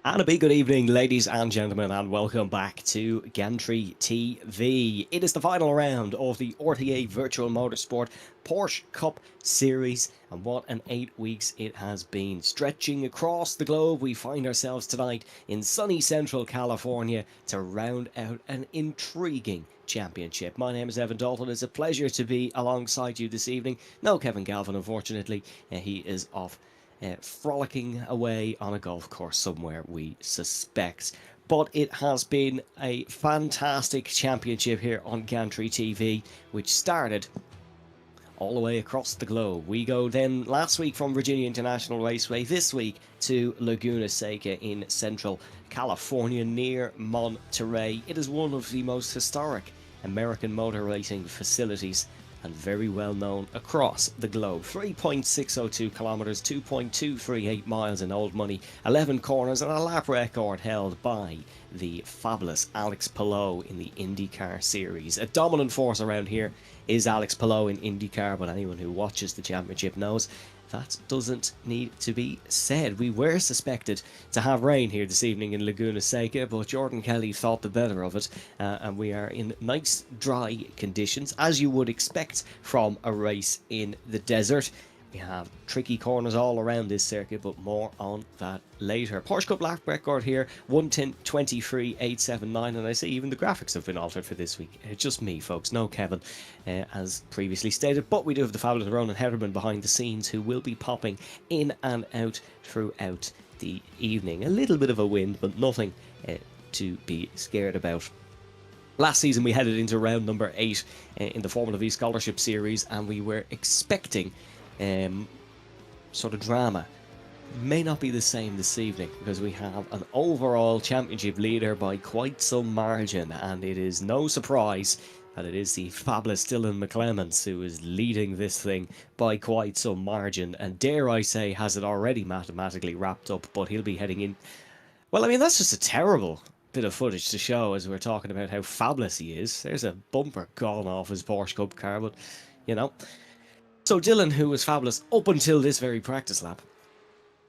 And a big good evening, ladies and gentlemen, and welcome back to Gantry TV. It is the final round of the RTA Virtual Motorsport Porsche Cup Series, and what an 8 weeks it has been. Stretching across the globe, we find ourselves tonight in sunny Central California to round out an intriguing championship. My name is Evan Dalton. It's a pleasure to be alongside you this evening. No Kevin Galvin, unfortunately. He is off frolicking away on a golf course somewhere, we suspect. But it has been a fantastic championship here on Gantry TV, which started all the way across the globe. We go then last week from Virginia International Raceway, this week to Laguna Seca in Central California near Monterey. It is one of the most historic American motor racing facilities and very well known across the globe. 3.602 kilometers, 2.238 miles in old money, 11 corners, and a lap record held by the fabulous Alex Palou in the IndyCar series. A dominant force around here is Alex Palou in IndyCar, but anyone who watches the championship knows that doesn't need to be said. We were suspected to have rain here this evening in Laguna Seca, but Jordan Kelly thought the better of it, and we are in nice dry conditions, as you would expect from a race in the desert. We have tricky corners all around this circuit, but more on that later. Porsche Cup lap record here, 1:10.23.879, and I see even the graphics have been altered for this week. Just me, folks, no Kevin, as previously stated, but we do have the fabulous Ronan Hederman behind the scenes, who will be popping in and out throughout the evening. A little bit of a wind, but nothing to be scared about. Last season we headed into round number 8 in the Formula V Scholarship Series, and we were expecting sort of drama. May not be the same this evening, because we have an overall championship leader by quite some margin, and it is no surprise that it is the fabulous Dylan McClements who is leading this thing by quite some margin, and dare I say has it already mathematically wrapped up, but he'll be heading in. Well, I mean, that's just a terrible bit of footage to show as we're talking about how fabulous he is. There's a bumper gone off his Porsche Cup car, but you know. So Dylan, who was fabulous up until this very practice lap,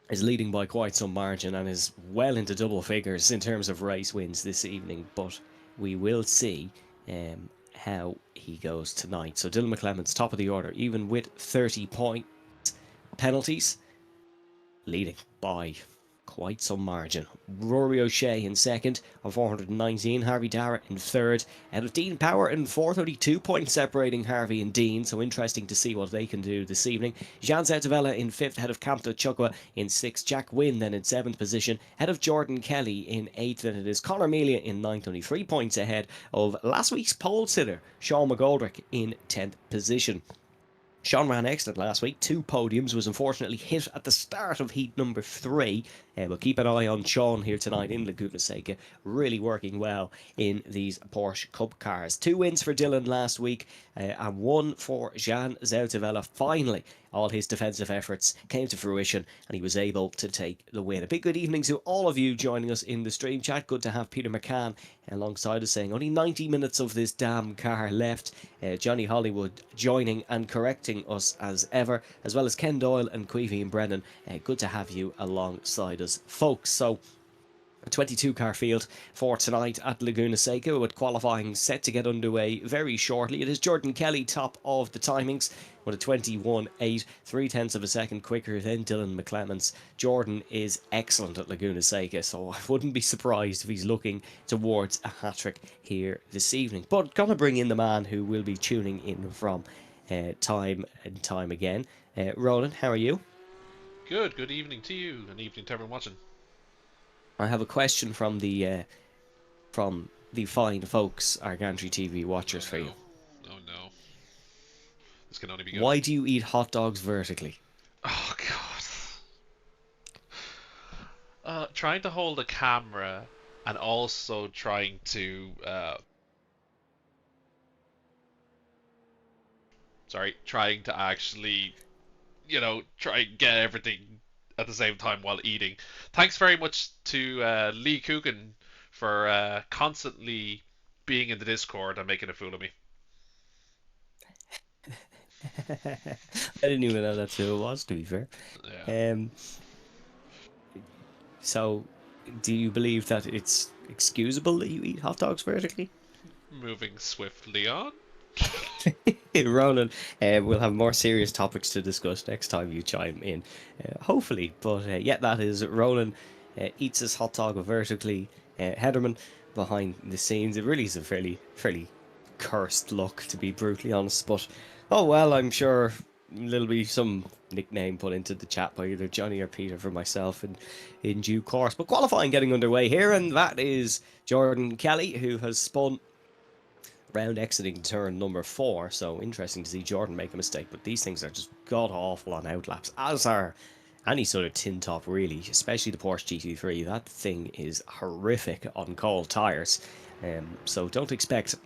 is leading by quite some margin and is well into double figures in terms of race wins this evening, but we will see how he goes tonight. So Dylan McClements, top of the order, even with 30 point penalties, leading by quite some margin. Rory O'Shea in second on 419, Harvey Dara in third, out of Dean Power in fourth, only 2 points separating Harvey and Dean, so interesting to see what they can do this evening. Jean Zertavella in fifth, ahead of Camto Chukwa in sixth, Jack Wynn then in seventh position, ahead of Jordan Kelly in eighth, and it is Conor Melia in ninth, only 3 points ahead of last week's pole sitter, Sean McGoldrick, in 10th position. Sean ran excellent last week, 2 podiums, was unfortunately hit at the start of heat number 3. We'll keep an eye on Sean here tonight in Laguna Seca, really working well in these Porsche Cup cars. 2 wins for Dylan last week, and 1 for Jean Zertavella. Finally, all his defensive efforts came to fruition, and he was able to take the win. A big good evening to all of you joining us in the stream chat. Good to have Peter McCann alongside us, saying only 90 minutes of this damn car left. Johnny Hollywood joining and correcting us as ever, as well as Ken Doyle and Queevy and Brennan. Good to have you alongside us, folks. So a 22 car field for tonight at Laguna Seca, with qualifying set to get underway very shortly. It is Jordan Kelly top of the timings with a 21.8, 3/10 of a second quicker than Dylan McClements. Jordan is excellent at Laguna Seca, so I wouldn't be surprised if he's looking towards a hat-trick here this evening. But gonna bring in the man who will be tuning in from time and time again. Roland, how are you? Good evening to you, and evening to everyone watching. I have a question from the fine folks, our Gantry TV watchers, for you. Oh no. This can only be good. Why do you eat hot dogs vertically? Oh god. Trying to hold a camera and also trying to trying to actually, try and get everything at the same time while eating. Thanks very much to Lee Coogan for constantly being in the Discord and making a fool of me. I didn't even know that's who it was, to be fair. Yeah. So Do you believe that it's excusable that you eat hot dogs vertically? Moving swiftly on. Ronan, we'll have more serious topics to discuss next time you chime in, hopefully. But yeah, that is Ronan eats his hot dog vertically. Headerman behind the scenes. It really is a fairly cursed look, to be brutally honest. But oh well, I'm sure there'll be some nickname put into the chat by either Johnny or Peter for myself in due course. But qualifying getting underway here, and that is Jordan Kelly, who has spun round exiting turn number 4. So interesting to see Jordan make a mistake, but these things are just god awful on outlaps, as are any sort of tin top really, especially the Porsche GT3. That thing is horrific on cold tyres. So don't expect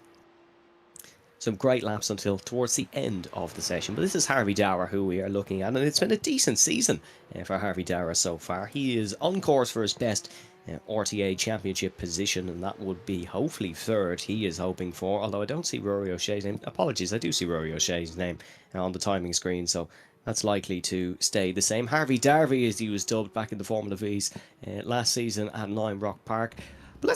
some great laps until towards the end of the session. But this is Harvey Dower who we are looking at, and it's been a decent season for Harvey Dower so far. He is on course for his best RTA Championship position, and that would be hopefully third he is hoping for, although I don't see Rory O'Shea's name. Apologies, I do see Rory O'Shea's name on the timing screen, so that's likely to stay the same. Harvey Darby, as he was dubbed back in the Formula V's last season at Lime Rock Park. But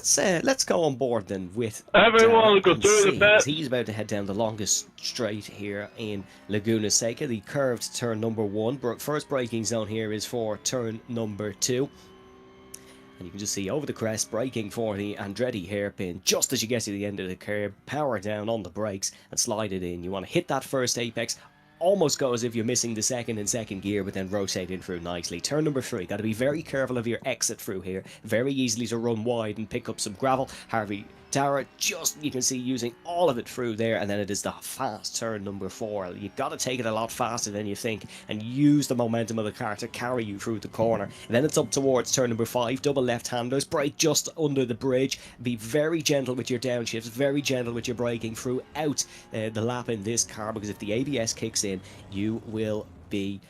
let's go on board then with everyone. Go through the as he's about to head down the longest straight here in Laguna Seca, the curved turn number 1. First braking zone here is for turn number 2. And you can just see over the crest, braking for the Andretti hairpin. Just as you get to the end of the curve, power down on the brakes and slide it in. You want to hit that first apex, almost go as if you're missing the second in second gear, but then rotate in through nicely. Turn number 3, got to be very careful of your exit through here. Very easily to run wide and pick up some gravel. Harvey Dara, just you can see using all of it through there, and then it is the fast turn number 4. You've got to take it a lot faster than you think and use the momentum of the car to carry you through the corner. And then it's up towards turn number 5, double left-handers, brake just under the bridge. Be very gentle with your downshifts, very gentle with your braking throughout the lap in this car, because if the ABS kicks in, you will be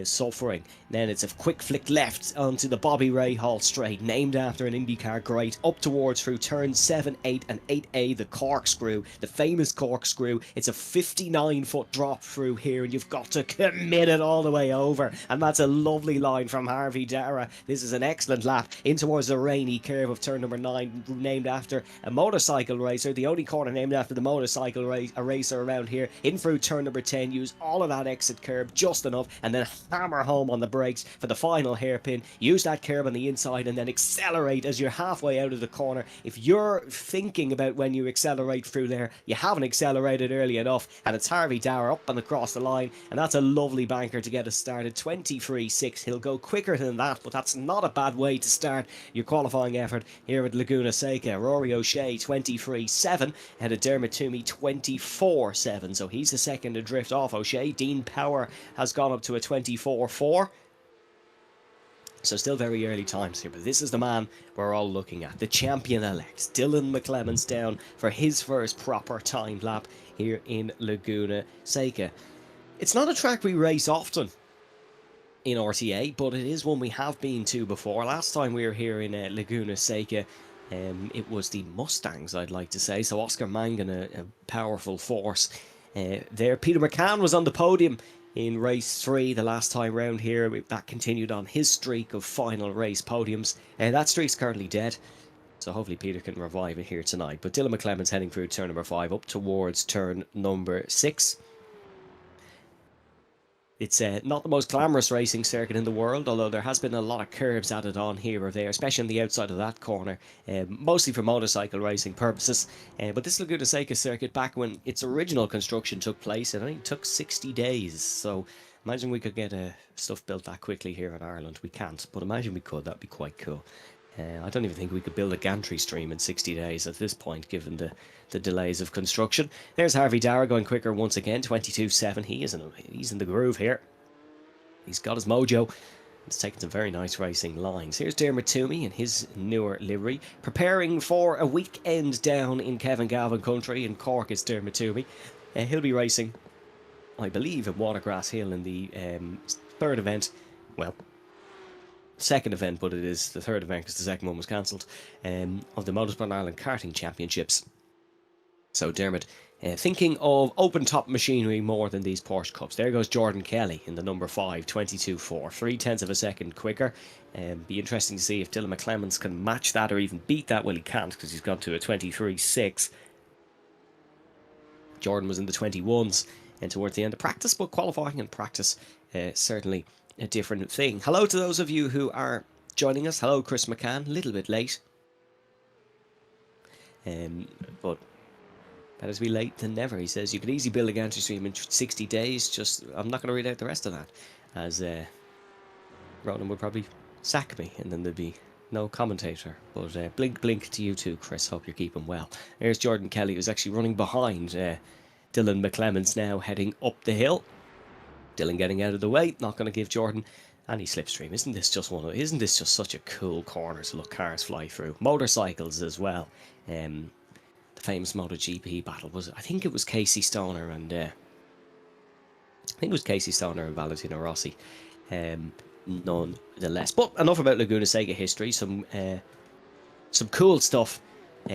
suffering. Then it's a quick flick left onto the Bobby Rahal straight, named after an IndyCar great, up towards through turns 7, 8 and 8A, the corkscrew, the famous corkscrew. It's a 59-foot drop through here, and you've got to commit it all the way over, and that's a lovely line from Harvey Dara. This is an excellent lap in towards the rainy curve of turn number 9, named after a motorcycle racer, the only corner named after the motorcycle racer around here. In through turn number 10, use all of that exit curb just enough, and then hammer home on the brakes for the final hairpin. Use that curb on the inside and then accelerate as you're halfway out of the corner. If you're thinking about when you accelerate through there, you haven't accelerated early enough, and it's Harvey Dower up and across the line, and that's a lovely banker to get us started. 23.6. He'll go quicker than that, but that's not a bad way to start your qualifying effort here at Laguna Seca. Rory O'Shea 23.7, ahead of Dermot Toomey 24.7, so he's the second to drift off O'Shea. Dean Power has gone up to a 24.4. So still very early times here, but this is the man we're all looking at, the champion-elect. Dylan McClemens down for his first proper timed lap here in Laguna Seca. It's not a track we race often in RTA, but it is one we have been to before. Last time we were here in Laguna Seca, it was the Mustangs, I'd like to say. So Oscar Mangan, a powerful force there. Peter McCann was on the podium in race 3 the last time round here. That continued on his streak of final race podiums. That streak's currently dead, so hopefully Peter can revive it here tonight. But Dylan McClemen's heading through turn number 5 up towards turn number 6. It's not the most glamorous racing circuit in the world, although there has been a lot of curbs added on here or there, especially on the outside of that corner, mostly for motorcycle racing purposes. But this Laguna Seca circuit, back when its original construction took place, it only took 60 days. So imagine we could get stuff built that quickly here in Ireland. We can't, but imagine we could. That'd be quite cool. I don't even think we could build a gantry stream in 60 days at this point, given the delays of construction. There's Harvey Dara going quicker once again, 22.7. He's in the groove here. He's got his mojo. He's taking some very nice racing lines. Here's Dermot Toomey in his newer livery, preparing for a weekend down in Kevin Galvin country. In Cork is Dermot Toomey. He'll be racing, I believe, at Watergrass Hill in the third event. Well, second event, but it is the third event because the second one was cancelled, of the Motorsport Ireland Karting Championships. So Dermot, thinking of open-top machinery more than these Porsche Cups. There goes Jordan Kelly in the number 5, 22.4, 3/10 of a second quicker. Be interesting to see if Dylan McClemens can match that or even beat that. Well, he can't because he's gone to a 23.6. Jordan was in the 21s and towards the end of practice, but qualifying and practice certainly a different thing. Hello to those of you who are joining us. Hello, Chris McCann, a little bit late. But better to be late than never, he says. You could easily build a gantry stream in 60 days. Just, I'm not going to read out the rest of that, as Ronan would probably sack me, and then there'd be no commentator. But blink, blink to you too, Chris. Hope you're keeping well. There's Jordan Kelly, who's actually running behind Dylan McClemens now, heading up the hill. Dylan getting out of the way, not going to give Jordan any slipstream. Isn't this just such a cool corner to look cars fly through? Motorcycles as well. The famous MotoGP battle I think it was Casey Stoner and Valentino Rossi. Nonetheless, but enough about Laguna Seca history. Some cool stuff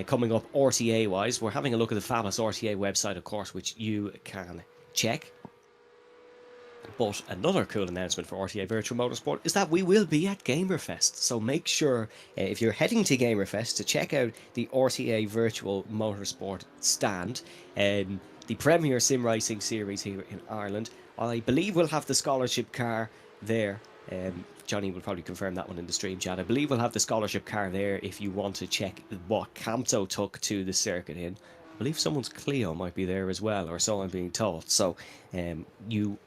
coming up RTA wise. We're having a look at the fabulous RTA website, of course, which you can check. But another cool announcement for RTA Virtual Motorsport is that we will be at Gamerfest. So make sure, if you're heading to Gamerfest, to check out the RTA Virtual Motorsport stand. The premier sim racing series here in Ireland. I believe we'll have the scholarship car there. Johnny will probably confirm that one in the stream chat. I believe we'll have the scholarship car there if you want to check what Campto took to the circuit in. I believe someone's Clio might be there as well, or so I'm being told. So you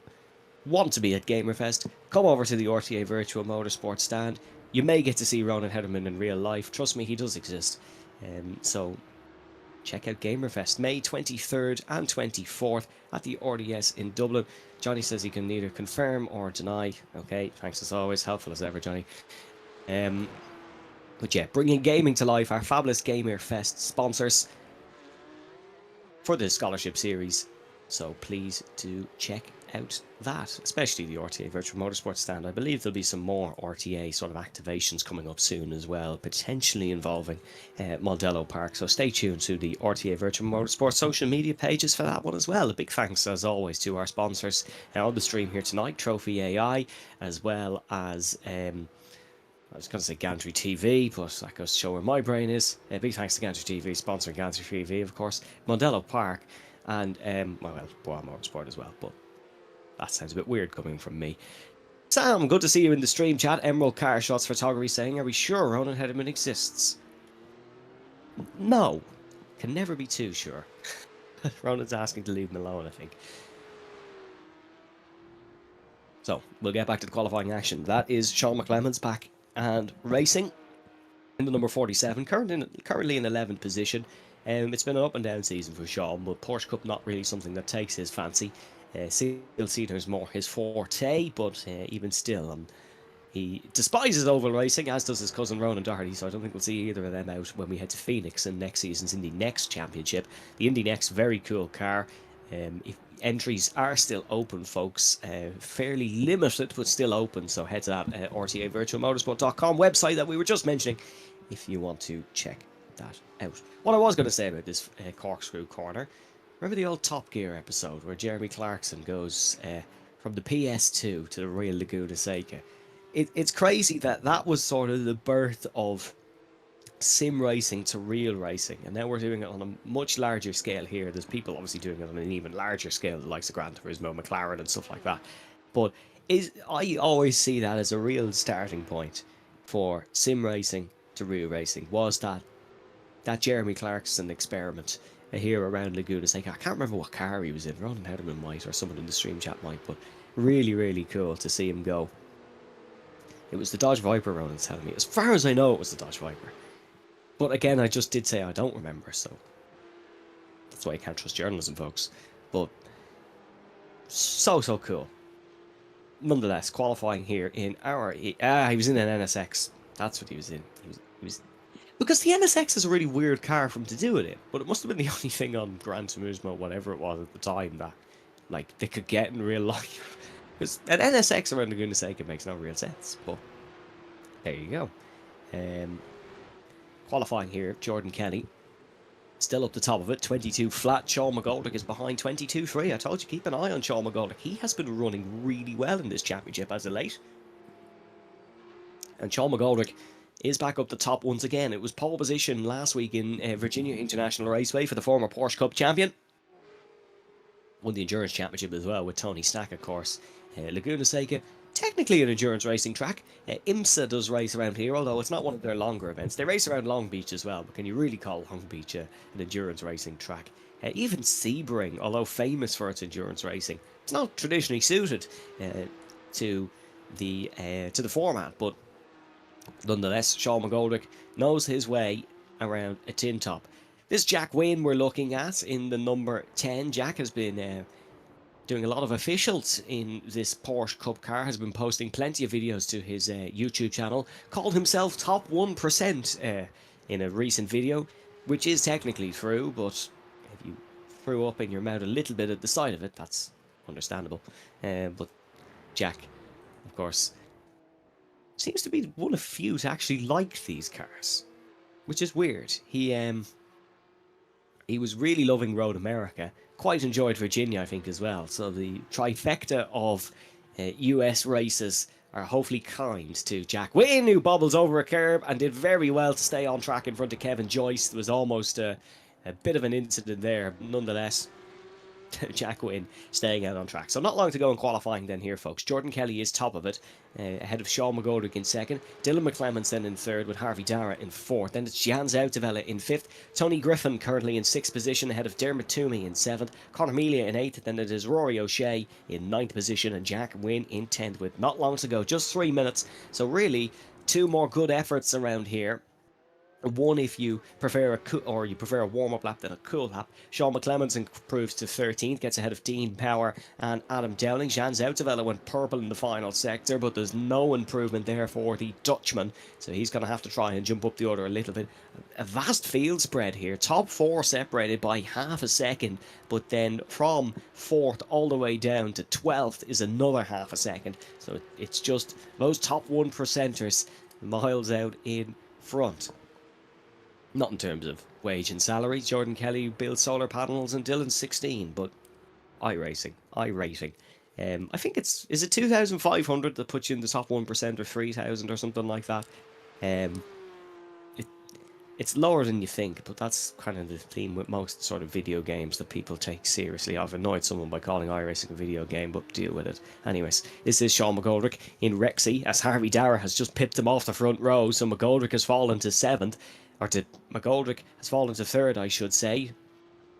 want to be at Gamerfest, come over to the RTA Virtual Motorsport stand. You may get to see Ronan Hederman in real life. Trust me, he does exist. So check out Gamerfest, May 23rd and 24th at the RDS in Dublin. Johnny says he can neither confirm or deny. Okay, thanks as always. Helpful as ever, Johnny. But yeah, bringing gaming to life, our fabulous Gamerfest sponsors for the scholarship series. So please do check out that, especially the RTA Virtual Motorsport stand. I believe there'll be some more RTA sort of activations coming up soon as well, potentially involving Modelo Park. So stay tuned to the RTA Virtual Motorsport social media pages for that one as well. A big thanks, as always, to our sponsors on the stream here tonight, Trophy AI, as well as I was going to say Gantry TV, but that goes to show where my brain is. Big thanks to Gantry TV, sponsoring Gantry TV, of course, Modelo Park, and Boa Motorsport as well, but that sounds a bit weird coming from me. Sam, good to see you in the stream chat. Emerald Car Shots Photography saying, are we sure Ronan Hederman exists? No. Can never be too sure. Ronan's asking to leave him alone, I think. So, we'll get back to the qualifying action. That is Sean McClemens back and racing in the number 47, currently in 11th position. It's been an up and down season for Sean, but Porsche Cup not really something that takes his fancy. Single seater is more his forte, but even still, he despises oval racing, as does his cousin Ronan Doherty, so I don't think we'll see either of them out when we head to Phoenix in next season's Indy Next Championship. The Indy Next, very cool car. If entries are still open, folks, fairly limited, but still open, so head to that RTAVirtualMotorsport.com website that we were just mentioning if you want to check that out. What I was going to say about this corkscrew corner, remember the old Top Gear episode where Jeremy Clarkson goes from the PS2 to the real Laguna Seca? It's crazy that was sort of the birth of sim racing to real racing, and now we're doing it on a much larger scale here. There's people obviously doing it on an even larger scale, the likes of Gran Turismo, McLaren and stuff like that. But I always see that as a real starting point for sim racing to real racing, was that Jeremy Clarkson experiment here around Laguna Seca. I can't remember what car he was in. Ronan Hederman might, or someone in the stream chat might, but really, really cool to see him go. It was the Dodge Viper, Ronan's telling me. As far as I know, it was the Dodge Viper. But again, I just did say I don't remember, so that's why I can't trust journalism, folks. But so cool. Nonetheless, qualifying here in our... he was in an NSX. That's what he was in. He was because the NSX is a really weird car for him to do it in, but it must have been the only thing on Gran Turismo, whatever it was at the time, that like they could get in real life. Because an NSX around Laguna Seca makes no real sense, but there you go. Qualifying here, Jordan Kelly Still up the top of it, 22 flat. Sean McGoldrick is behind 22.3. I told you, keep an eye on Sean McGoldrick. He has been running really well in this championship as of late. And Sean McGoldrick is back up the top once again. It was pole position last week in Virginia International Raceway for the former Porsche Cup champion. Won the Endurance Championship as well with Tony Stack, of course. Laguna Seca, technically an endurance racing track. IMSA does race around here, although it's not one of their longer events. They race around Long Beach as well, but can you really call Long Beach an endurance racing track? Even Sebring, although famous for its endurance racing, it's not traditionally suited to the format, but nonetheless, Sean McGoldrick knows his way around a tin top. This Jack Wynne we're looking at in the number 10. Jack has been doing a lot of officials in this Porsche Cup car, has been posting plenty of videos to his YouTube channel, called himself top 1% in a recent video, which is technically true, but if you threw up in your mouth a little bit at the sight of it, that's understandable. But Jack, of course, seems to be one of few to actually like these cars, which is weird. He was really loving Road America, quite enjoyed Virginia, I think, as well. So the trifecta of US races are hopefully kind to Jack Wynne, who bobbles over a curb and did very well to stay on track in front of Kevin Joyce. There was almost a bit of an incident there, nonetheless. Jack Wynne staying out on track. So not long to go in qualifying then here, folks. Jordan Kelly is top of it, ahead of Sean McGoldrick in second. Dylan McClemens then in third, with Harvey Dara in fourth. Then it's Jan Zoutevella in fifth. Tony Griffin currently in sixth position, ahead of Dermot Toomey in seventh. Conor Melia in eighth. Then it is Rory O'Shea in ninth position, and Jack Wynne in 10th, with not long to go, just 3 minutes. So really, two more good efforts around here. One if you prefer a warm-up lap than a cool lap. Sean McClemens improves to 13th, gets ahead of Dean Power and Adam Dowling. Jan Zoutevella went purple in the final sector, but there's no improvement there for the Dutchman, so he's going to have to try and jump up the order a little bit. A vast field spread here, top four separated by half a second, but then from 4th all the way down to 12th is another half a second, so it's just those top 1%ers miles out in front. Not in terms of wage and salary. Jordan Kelly builds solar panels and Dylan's 16, but iRating. I think is it 2,500 that puts you in the top 1% or 3,000 or something like that. It's lower than you think, but that's kind of the theme with most sort of video games that people take seriously. I've annoyed someone by calling iRacing a video game, but deal with it. Anyways, this is Sean McGoldrick in Rexy, as Harvey Dara has just pipped him off the front row, so McGoldrick has fallen to 7th. McGoldrick has fallen to 3rd, I should say.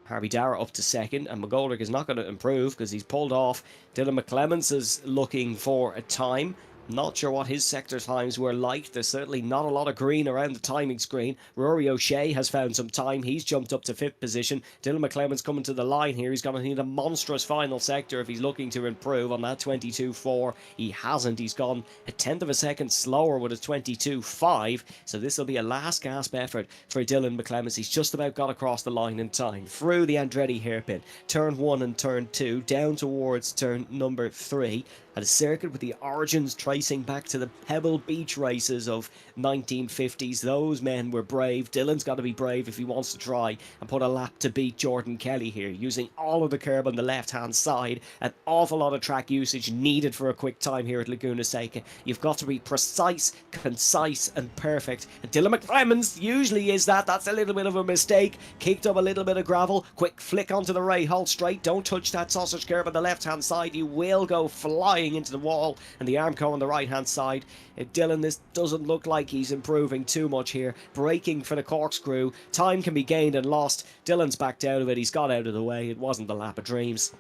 Harvey Dara up to 2nd, and McGoldrick is not going to improve because he's pulled off. Dylan McClemens is looking for a time. Not sure what his sector times were like. There's certainly not a lot of green around the timing screen. Rory O'Shea has found some time. He's jumped up to 5th position. Dylan McClemens coming to the line here. He's going to need a monstrous final sector if he's looking to improve on that 22.4. He hasn't. He's gone a 10th of a second slower with his 22.5. So this will be a last gasp effort for Dylan McClemens. He's just about got across the line in time. Through the Andretti hairpin. Turn 1 and turn 2. Down towards turn number 3. At a circuit with the origins tracing back to the Pebble Beach races of 1950s. Those men were brave. Dylan's got to be brave if he wants to try and put a lap to beat Jordan Kelly here, using all of the curb on the left-hand side. An awful lot of track usage needed for a quick time here at Laguna Seca. You've got to be precise, concise and perfect. And Dylan McClemens usually is that. That's a little bit of a mistake. Kicked up a little bit of gravel. Quick flick onto the right, hold straight. Don't touch that sausage curb on the left-hand side. You will go flying into the wall, and the Armco on the right hand side. Dylan, this doesn't look like he's improving too much here. Braking for the corkscrew. Time can be gained and lost. Dylan's backed out of it. He's got out of the way. It wasn't the lap of dreams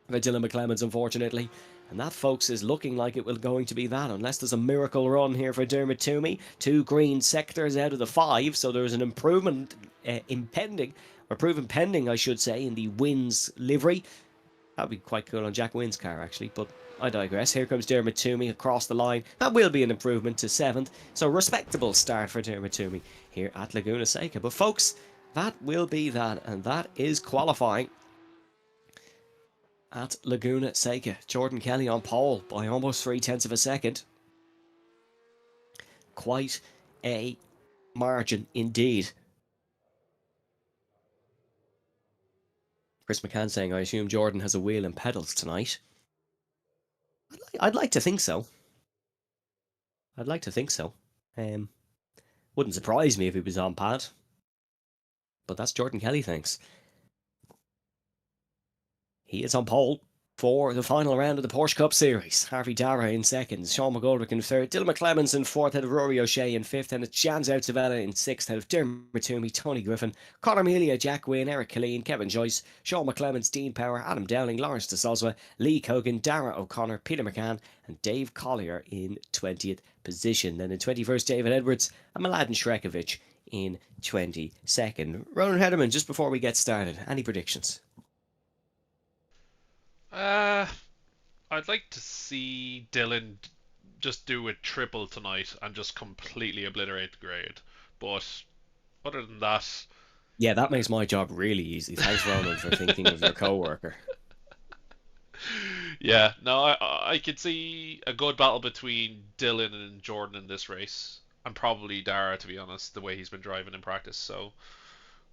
for Dylan McClemens, unfortunately. And that, folks, is looking like it will going to be that, unless there's a miracle run here for Dermot Toomey. 2 green sectors out of the 5, so there's an improvement impending, or proven pending, I should say, in the Wynne's livery. That would be quite cool on Jack Wynne's car, actually, but I digress. Here comes Dermot Toomey across the line. That will be an improvement to 7th. So respectable start for Dermot Toomey here at Laguna Seca. But folks, that will be that. And that is qualifying at Laguna Seca. Jordan Kelly on pole by almost 0.3 of a second. Quite a margin indeed. Chris McCann saying, I assume Jordan has a wheel and pedals tonight. I'd like to think so. I'd like to think so. Wouldn't surprise me if he was on pad. But that's Jordan Kelly, thanks. He is on pole for the final round of the Porsche Cup Series. Harvey Dara in second, Sean McGoldrick in third, Dylan McClemens in fourth, out of Rory O'Shea in fifth, and it's Jan Zoutzavella in sixth, out of Dermot Toomey, Tony Griffin, Conor Melia, Jack Wynne, Eric Killeen, Kevin Joyce, Sean McClemens, Dean Power, Adam Dowling, Lawrence de Soswa, Lee Cogan, Dara O'Connor, Peter McCann, and Dave Collier in 20th position. Then in 21st, David Edwards and Mladen Shrekovic in 22nd. Ronan Hederman, just before we get started, any predictions? I'd like to see Dylan just do a triple tonight and just completely obliterate the grade. But other than that, yeah, that makes my job really easy. Thanks, Ronan, for thinking of your co-worker. Yeah, no, I could see a good battle between Dylan and Jordan in this race, and probably Dara, to be honest, the way he's been driving in practice. So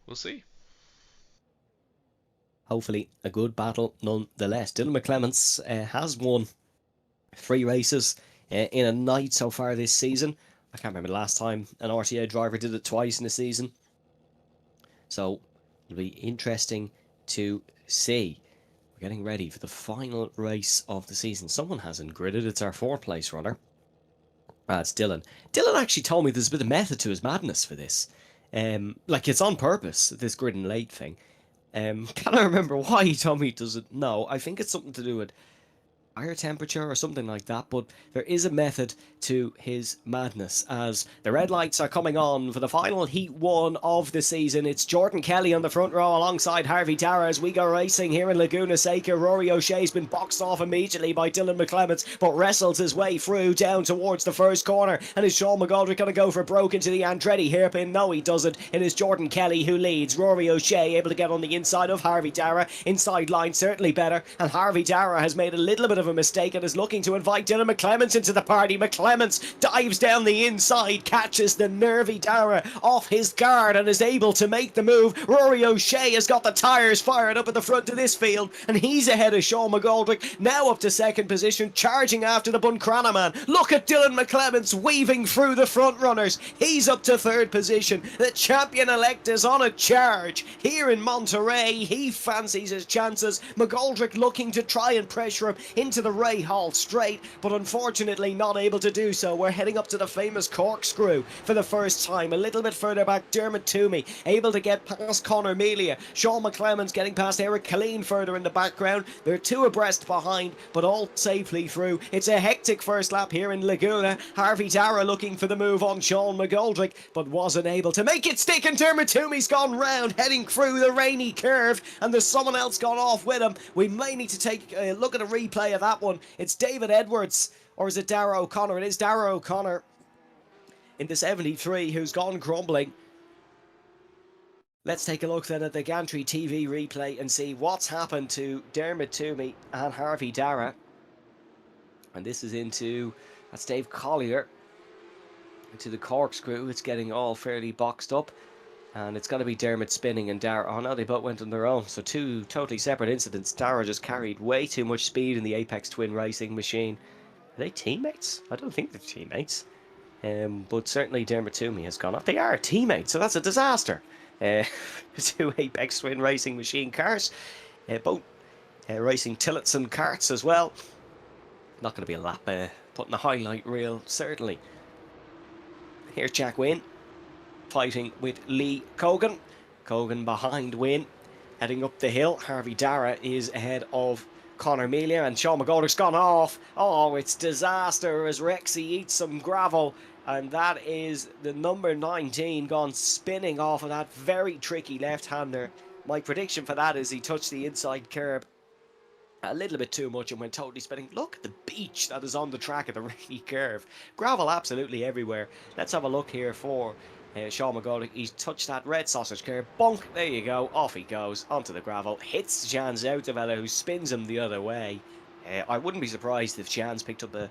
we'll see. Hopefully, a good battle nonetheless. Dylan McClemens has won 3 races in a night so far this season. I can't remember the last time an RTA driver did it twice in a season. So it'll be interesting to see. We're getting ready for the final race of the season. Someone hasn't gridded. It's our 4th place runner. It's Dylan. Dylan actually told me there's a bit of method to his madness for this. Like, it's on purpose, this grid and late thing. Can I remember why he told me he doesn't know? I think it's something to do with higher temperature or something like that, but there is a method to his madness as the red lights are coming on for the final Heat 1 of the season. It's Jordan Kelly on the front row alongside Harvey Dara as we go racing here in Laguna Seca. Rory O'Shea's been boxed off immediately by Dylan McClemens, but wrestles his way through down towards the first corner. And is Sean McGoldrick going to go for broke into the Andretti hairpin? No, he doesn't. It is Jordan Kelly who leads. Rory O'Shea able to get on the inside of Harvey Dara. Inside line certainly better, and Harvey Dara has made a little bit of a mistake and is looking to invite Dylan McClemens into the party. McClemens dives down the inside, catches the nervy Dara off his guard and is able to make the move. Rory O'Shea has got the tyres fired up at the front of this field and he's ahead of Sean McGoldrick, now up to 2nd position, charging after the Buncrana man. Look at Dylan McClemens weaving through the front runners. He's up to 3rd position. The champion-elect is on a charge here in Monterey. He fancies his chances. McGoldrick looking to try and pressure him into the Ray Hall straight, but unfortunately not able to do so. We're heading up to the famous corkscrew for the first time. A little bit further back, Dermot Toomey able to get past Conor Melia. Sean McClemens getting past Eric Killeen further in the background. They're 2 abreast behind, but all safely through. It's a hectic first lap here in Laguna. Harvey Dara looking for the move on Sean McGoldrick, but wasn't able to make it stick, and Dermot Toomey's gone round, heading through the rainy curve, and there's someone else gone off with him. We may need to take a look at a replay of that one. It's David Edwards, or is it Dara O'Connor? It is Dara O'Connor in the 73 who's gone crumbling. Let's take a look then at the Gantry TV replay and see what's happened to Dermot Toomey and Harvey Dara. And this is that's Dave Collier, into the corkscrew. It's getting all fairly boxed up. And it's going to be Dermot spinning and Dara. Oh no, they both went on their own. So 2 totally separate incidents. Dara just carried way too much speed in the Apex Twin Racing machine. Are they teammates? I don't think they're teammates. But certainly Dermot Toomey has gone off. They are teammates, so that's a disaster. 2 Apex Twin Racing machine cars. Both racing Tillotson karts as well. Not going to be a lap putting a highlight reel, certainly. Here's Jack Wynne fighting with Lee Cogan. Cogan behind Wynne, heading up the hill. Harvey Dara is ahead of Conor Melia, and Sean McGoldrick's gone off. Oh, it's disaster as Rexy eats some gravel, and that is the number 19 gone spinning off of that very tricky left-hander. My prediction for that is he touched the inside curb a little bit too much and went totally spinning. Look at the beach that is on the track of the rainy curve. Gravel absolutely everywhere. Let's have a look here for Sean McGoldrick. He's touched that red sausage curve. Bonk, there you go. Off he goes onto the gravel. Hits Jan Zoutzavella, who spins him the other way. I wouldn't be surprised if Jan's picked up a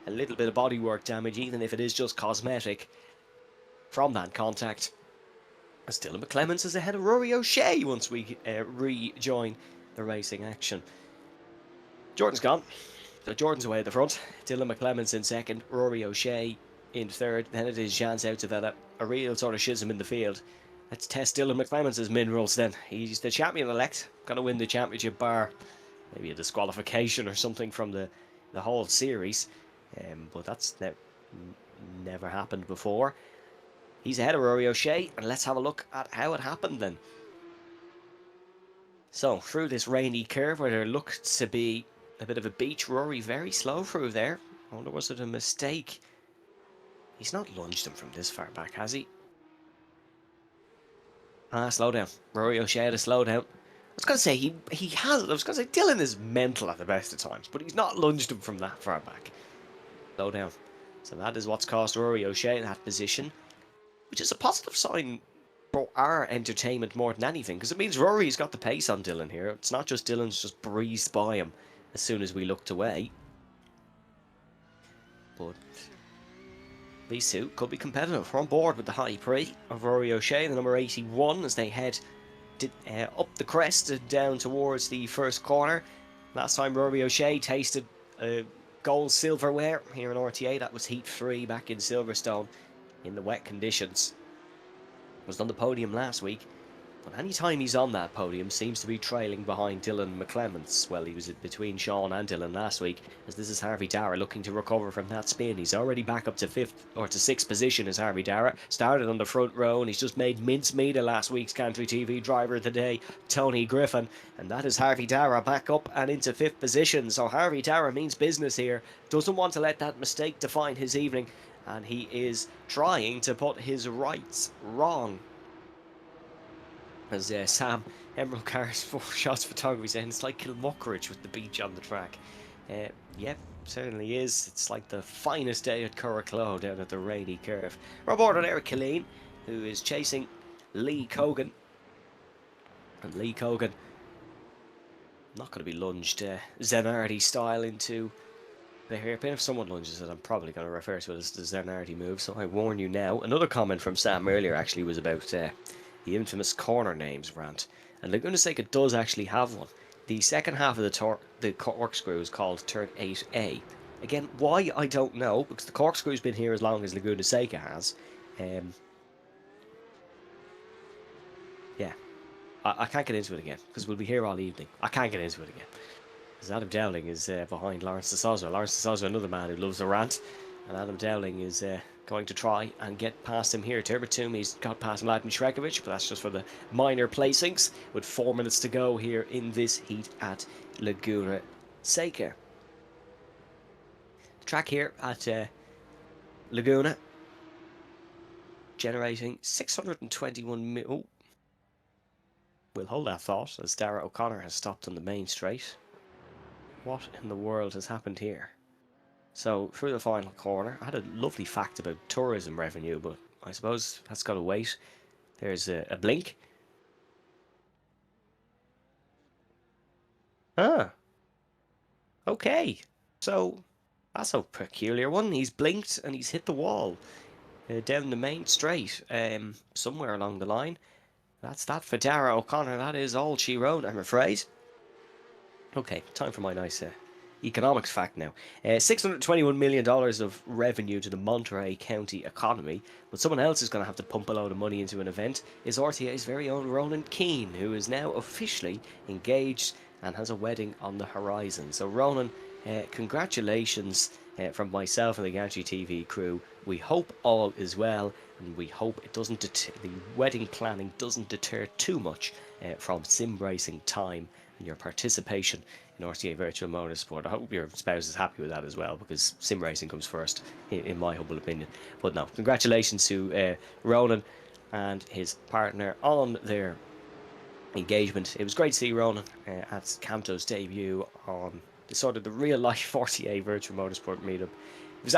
little bit of bodywork damage, even if it is just cosmetic, from that contact. As Dylan McClements is ahead of Rory O'Shea once we rejoin the racing action. Jordan's gone. So Jordan's away at the front. Dylan McClements in second. Rory O'Shea in third. Then it is Jan Zoutevella. A real sort of schism in the field. Let's test Dylan McClements' minerals then. He's the champion-elect. Going to win the championship bar. Maybe a disqualification or something from the whole series. But that's never happened before. He's ahead of Rory O'Shea. And let's have a look at how it happened then. So, through this rainy curve where there looked to be a bit of a beach, Rory very slow through there. I wonder, was it a mistake? He's not lunged him from this far back, has he? Slow down. Rory O'Shea had to slow down. I was going to say, he has. I was going to say, Dylan is mental at the best of times, but he's not lunged him from that far back. Slow down. So that is what's cost Rory O'Shea that position, which is a positive sign for our entertainment more than anything, because it means Rory's got the pace on Dylan here. It's not just Dylan's just breezed by him as soon as we looked away. But these two could be competitive. We're on board with the high pre of Rory O'Shea, the number 81, as they head up the crest and down towards the first corner. Last time Rory O'Shea tasted gold silverware here in RTA, that was heat 3 back in Silverstone in the wet conditions. Was on the podium last week, but any time he's on that podium seems to be trailing behind Dylan McClements. Well, he was between Sean and Dylan last week, as this is Harvey Dara looking to recover from that spin. He's already back up to 5th or to 6th position as Harvey Dara. Started on the front row and he's just made mincemeat of last week's Country TV driver of the day, Tony Griffin. And that is Harvey Dara back up and into 5th position. So Harvey Dara means business here. Doesn't want to let that mistake define his evening. And he is trying to put his rights wrong. As Sam Emerald Cars 4 Shots Photography saying, it's like Kilmuckridge with the beach on the track. Yep, certainly is. It's like the finest day at Curracloe down at the rainy curve. We're aboard on Eric Killeen, who is chasing Lee Cogan. And Lee Cogan not going to be lunged Zanardi style into the hairpin. If someone lunges it, I'm probably going to refer to it as the Zanardi move, so I warn you now. Another comment from Sam earlier actually was about the infamous corner names rant, and Laguna Seca does actually have one. The second half of the corkscrew is called Turn 8A. Again, why, I don't know, because the corkscrew's been here as long as Laguna Seca has. Yeah, I can't get into it again, because we'll be here all evening. I can't get into it again. Because Adam Dowling is behind Lawrence de Sousa. Lawrence de Sousa, another man who loves a rant, and Adam Dowling is going to try and get past him here. Turbatum, he's got past Mladen Shrekovic, but that's just for the minor placings, with 4 minutes to go here in this heat at Laguna Seca. The track here at Laguna, generating 621 mil. Oh. We'll hold that thought as Dara O'Connor has stopped on the main straight. What in the world has happened here? So, through the final corner, I had a lovely fact about tourism revenue, but I suppose that's got to wait. There's a blink. Okay. So, that's a peculiar one. He's blinked and he's hit the wall down the main straight somewhere along the line. That's that for Dara O'Connor. That is all she wrote, I'm afraid. Okay, time for my nice economics fact now. $621 million of revenue to the Monterey County economy, but someone else is going to have to pump a load of money into an event, is RTA's very own Ronan Keane, who is now officially engaged and has a wedding on the horizon. So Ronan, congratulations from myself and the Country TV crew. We hope all is well, and we hope it doesn't the wedding planning doesn't deter too much from sim racing time and your participation in RTA Virtual Motorsport. I hope your spouse is happy with that as well, because sim racing comes first, in my humble opinion. But no, congratulations to Ronan and his partner on their engagement. It was great to see Ronan at Camto's debut on the sort of the real life RTA Virtual Motorsport meetup.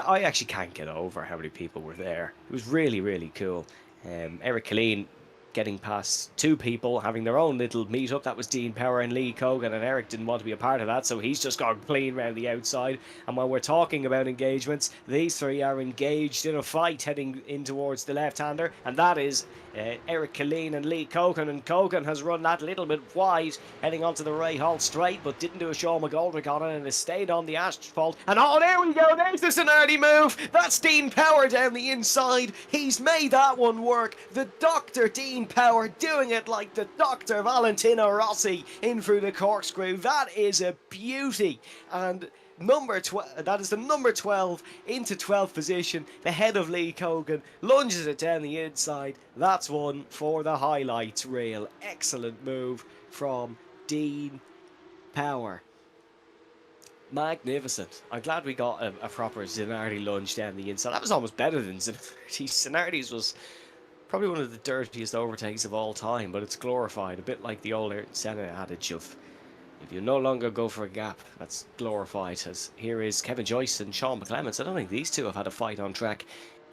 I actually can't get over how many people were there. It was really, really cool. Eric Killeen getting past 2 people, having their own little meetup. That was Dean Power and Lee Cogan, and Eric didn't want to be a part of that, so he's just gone clean round the outside. And while we're talking about engagements, these 3 are engaged in a fight heading in towards the left-hander, and that is Eric Killeen and Lee Cogan, and Cogan has run that little bit wide heading onto the right halt straight, but didn't do a Sean McGoldrick on it and has stayed on the asphalt. And oh, there we go, there's the Sonardi move. That's Dean Power down the inside. He's made that one work. The Dr. Dean Power doing it like the Dr. Valentino Rossi in through the corkscrew. That is a beauty. And number 12, that is the number 12 into 12th position, the head of Lee Cogan, lunges it down the inside. That's one for the highlights reel. Excellent move from Dean Power. Magnificent. I'm glad we got a proper Zanardi lunge down the inside. That was almost better than Zanardi's. Zanardi's was probably one of the dirtiest overtakes of all time, but it's glorified, a bit like the old Ayrton Senna adage of, if you no longer go for a gap, that's glorified. As here is Kevin Joyce and Sean McClements. I don't think these two have had a fight on track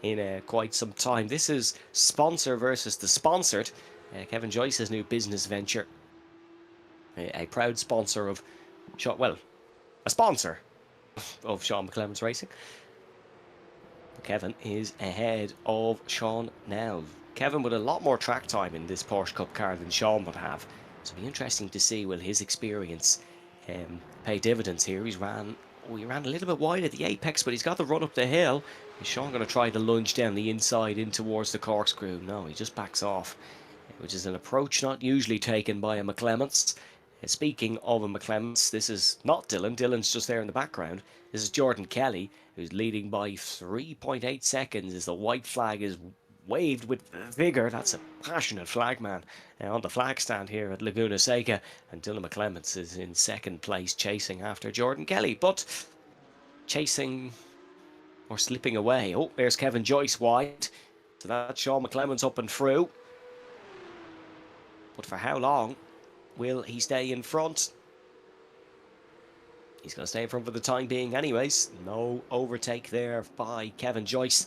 in quite some time. This is sponsor versus the sponsored. Kevin Joyce's new business venture. A proud sponsor of Sean, well, a sponsor of Sean McClements Racing. Kevin is ahead of Sean now. Kevin with a lot more track time in this Porsche Cup car than Sean would have. So it'll be interesting to see will his experience pay dividends here. He ran a little bit wide at the apex, but he's got the run up the hill. Is Sean going to try to lunge down the inside in towards the corkscrew? No, he just backs off, which is an approach not usually taken by a McClements. Speaking of a McClements, this is not Dylan. Dylan's just there in the background. This is Jordan Kelly, who's leading by 3.8 seconds as the white flag is waved with vigour. That's a passionate flagman on the flag stand here at Laguna Seca, and Dylan McClements is in second place chasing after Jordan Kelly, but chasing or slipping away. Oh, there's Kevin Joyce wide, so that's Sean McClements up and through, but for how long will he stay in front? He's going to stay in front for the time being anyways. No overtake there by Kevin Joyce.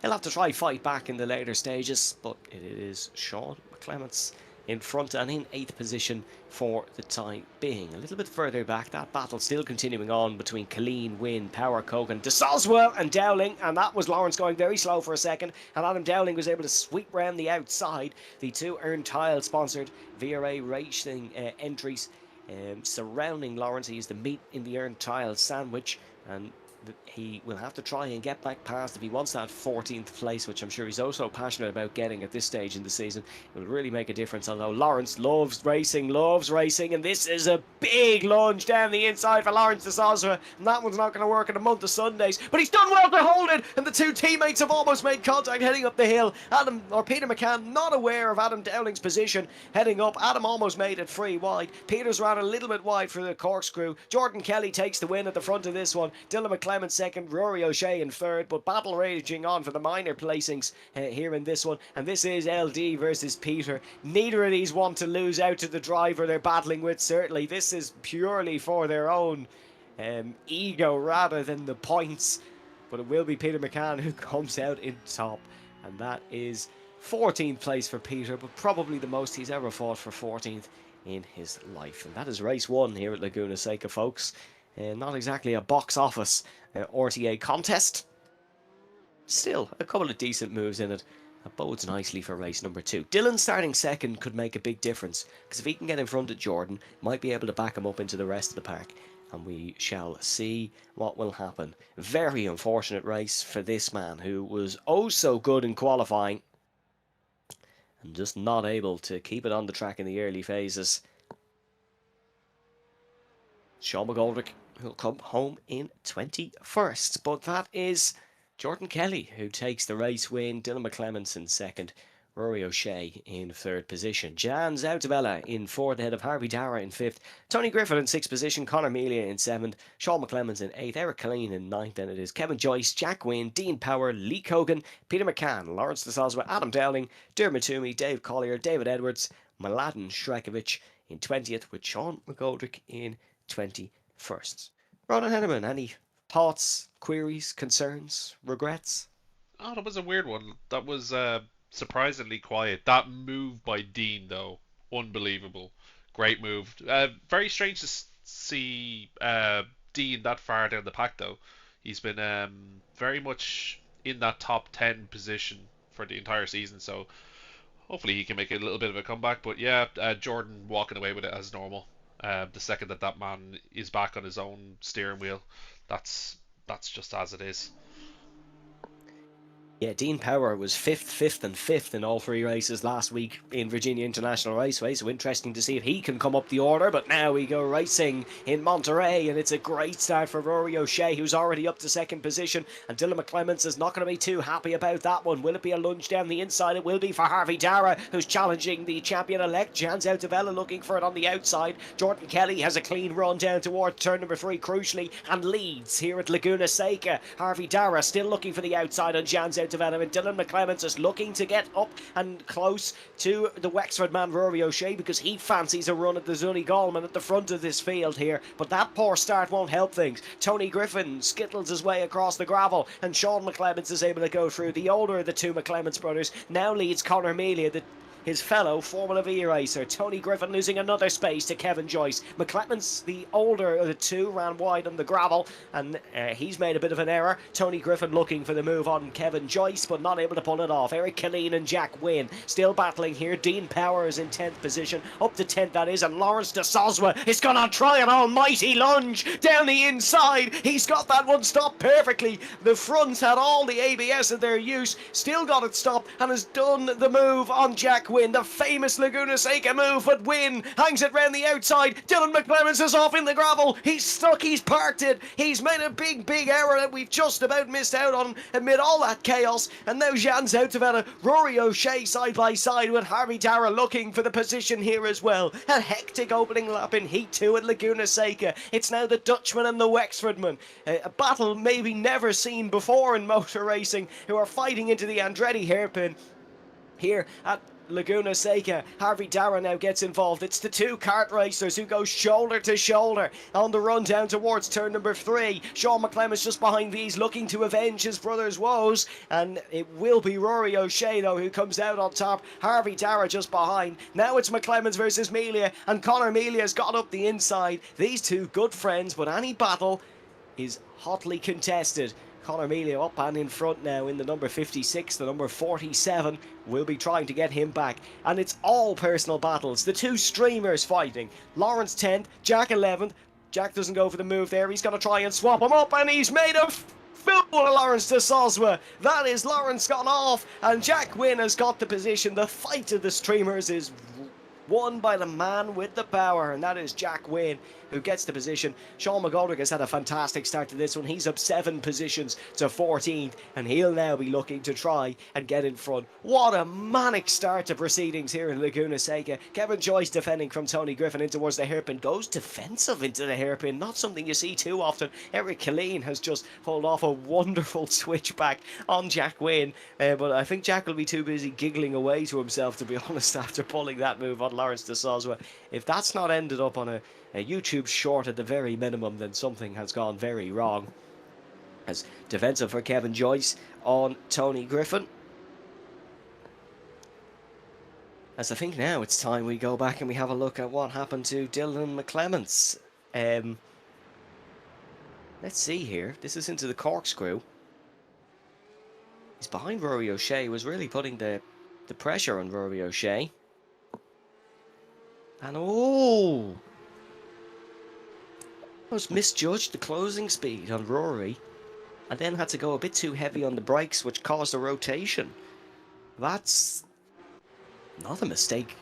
He'll have to try fight back in the later stages, but it is Sean McClements in front and in 8th position for the time being. A little bit further back, that battle still continuing on between Killeen, Wynn, Power, Cogan, De Soswell and Dowling, and that was Lawrence going very slow for a second, and Adam Dowling was able to sweep round the outside. The two Earn Tile sponsored VRA Racing entries surrounding Lawrence. He is the meat in the Earn Tile sandwich, and he will have to try and get back past if he wants that 14th place, which I'm sure he's also passionate about getting at this stage in the season. It will really make a difference, although Lawrence loves racing, and this is a big lunge down the inside for Lawrence de Sosra, and that one's not going to work in a month of Sundays, but he's done well to hold it, and the two teammates have almost made contact heading up the hill. Peter McCann not aware of Adam Dowling's position heading up. Adam almost made it free wide. Peters ran a little bit wide for the corkscrew. Jordan Kelly takes the win at the front of this one. Dylan McClements second, Rory O'Shea in third, but battle raging on for the minor placings here in this one, and this is LD versus Peter. Neither of these want to lose out to the driver they're battling with, certainly. This is purely for their own ego rather than the points, but it will be Peter McCann who comes out in top, and that is 14th place for Peter, but probably the most he's ever fought for 14th in his life. And that is race 1 here at Laguna Seca, folks. Not exactly a box office RTA contest. Still, a couple of decent moves in it. That bodes nicely for race number 2. Dylan starting second could make a big difference, because if he can get in front of Jordan, might be able to back him up into the rest of the pack, and we shall see what will happen. Very unfortunate race for this man, who was oh so good in qualifying, and just not able to keep it on the track in the early phases. Sean McGoldrick, who'll come home in 21st. But that is Jordan Kelly, who takes the race win. Dylan McClements in second. Rory O'Shea in third position. Jan Zautabella in fourth, ahead of Harvey Dara in fifth. Tony Griffith in sixth position. Conor Melia in seventh. Sean McClements in eighth. Eric Killeen in ninth. Then it is Kevin Joyce, Jack Wynn, Dean Power, Lee Cogan, Peter McCann, Lawrence de Soswa, Adam Dowling, Dermot Toomey, Dave Collier, David Edwards, Mladen Shrejkovic in 20th, with Sean McGoldrick in 21st. Ronan Henneman, any thoughts, queries, concerns, regrets? Oh, that was a weird one. That was surprisingly quiet. That move by Dean, though, unbelievable. Great move. Very strange to see Dean that far down the pack, though. He's been very much in that top 10 position for the entire season, so hopefully he can make a little bit of a comeback. But yeah, Jordan walking away with it as normal. The second that man is back on his own steering wheel, that's that's just as it is. Yeah, Dean Power was fifth, and fifth in all three races last week in Virginia International Raceway. So interesting to see if he can come up the order. But now we go racing in Monterey, and it's a great start for Rory O'Shea, who's already up to second position. And Dylan McClements is not going to be too happy about that one. Will it be a lunge down the inside? It will be for Harvey Dara, who's challenging the champion-elect. Jans Altavella looking for it on the outside. Jordan Kelly has a clean run down towards turn number 3, crucially, and leads here at Laguna Seca. Harvey Dara still looking for the outside on Jans Altavella. And Dylan McClements is looking to get up and close to the Wexford man Rory O'Shea, because he fancies a run at the Zunny Gallman at the front of this field here. But that poor start won't help things. Tony Griffin skittles his way across the gravel, and Sean McClements is able to go through. The older of the two McClements brothers now leads Conor Melia, his fellow Formula V racer. Tony Griffin losing another space to Kevin Joyce. McClements, the older of the two, ran wide on the gravel, and he's made a bit of an error. Tony Griffin looking for the move on Kevin Joyce, but not able to pull it off. Eric Killeen and Jack Wynn still battling here. Dean Power is in 10th position, up to 10th that is, and Lawrence de Soswa is going to try an almighty lunge down the inside. He's got that one stopped perfectly. The front had all the ABS at their use, still got it stopped, and has done the move on Jack Wynn, the famous Laguna Seca move, but Wynn hangs it round the outside. Dylan McClements is off in the gravel. He's stuck, he's parked it. He's made a big error that we've just about missed out on amid all that chaos. And now Jan's out of it. Rory O'Shea side by side with Harvey Dara looking for the position here as well. A hectic opening lap in Heat 2 at Laguna Seca. It's now the Dutchman and the Wexfordman. A battle maybe never seen before in motor racing, who are fighting into the Andretti hairpin here at Laguna Seca. Harvey Dara now gets involved. It's the two kart racers who go shoulder to shoulder on the run down towards turn number 3. Sean McClements just behind these, looking to avenge his brother's woes, and it will be Rory O'Shea though who comes out on top. Harvey Dara just behind. Now it's McClements versus Melia, and Conor Melia's got up the inside. These two good friends, but any battle is hotly contested. Conor Melia up and in front now in the number 56. The number 47 will be trying to get him back. And it's all personal battles. The two streamers fighting. Lawrence 10th, Jack 11th. Jack doesn't go for the move there. He's going to try and swap him up, and he's made a fool of Lawrence de Soswa. That is Lawrence gone off, and Jack Wynn has got the position. The fight of the streamers is won by the man with the power, and that is Jack Wynn, who gets the position. Sean McGoldrick has had a fantastic start to this one. He's up 7 positions to 14th, and he'll now be looking to try and get in front. What a manic start to proceedings here in Laguna Seca. Kevin Joyce defending from Tony Griffin in towards the hairpin, goes defensive into the hairpin, not something you see too often. Eric Killeen has just pulled off a wonderful switchback on Jack Wynn, but I think Jack will be too busy giggling away to himself, to be honest, after pulling that move on Lawrence de Soswa. If that's not ended up on a YouTube short at the very minimum, then something has gone very wrong. As defensive for Kevin Joyce on Tony Griffin. As I think now it's time we go back and we have a look at what happened to Dylan McClements. Let's see here. This is into the corkscrew. He's behind Rory O'Shea, was really putting the pressure on Rory O'Shea. And almost misjudged the closing speed on Rory, and then had to go a bit too heavy on the brakes, which caused a rotation. That's not a mistake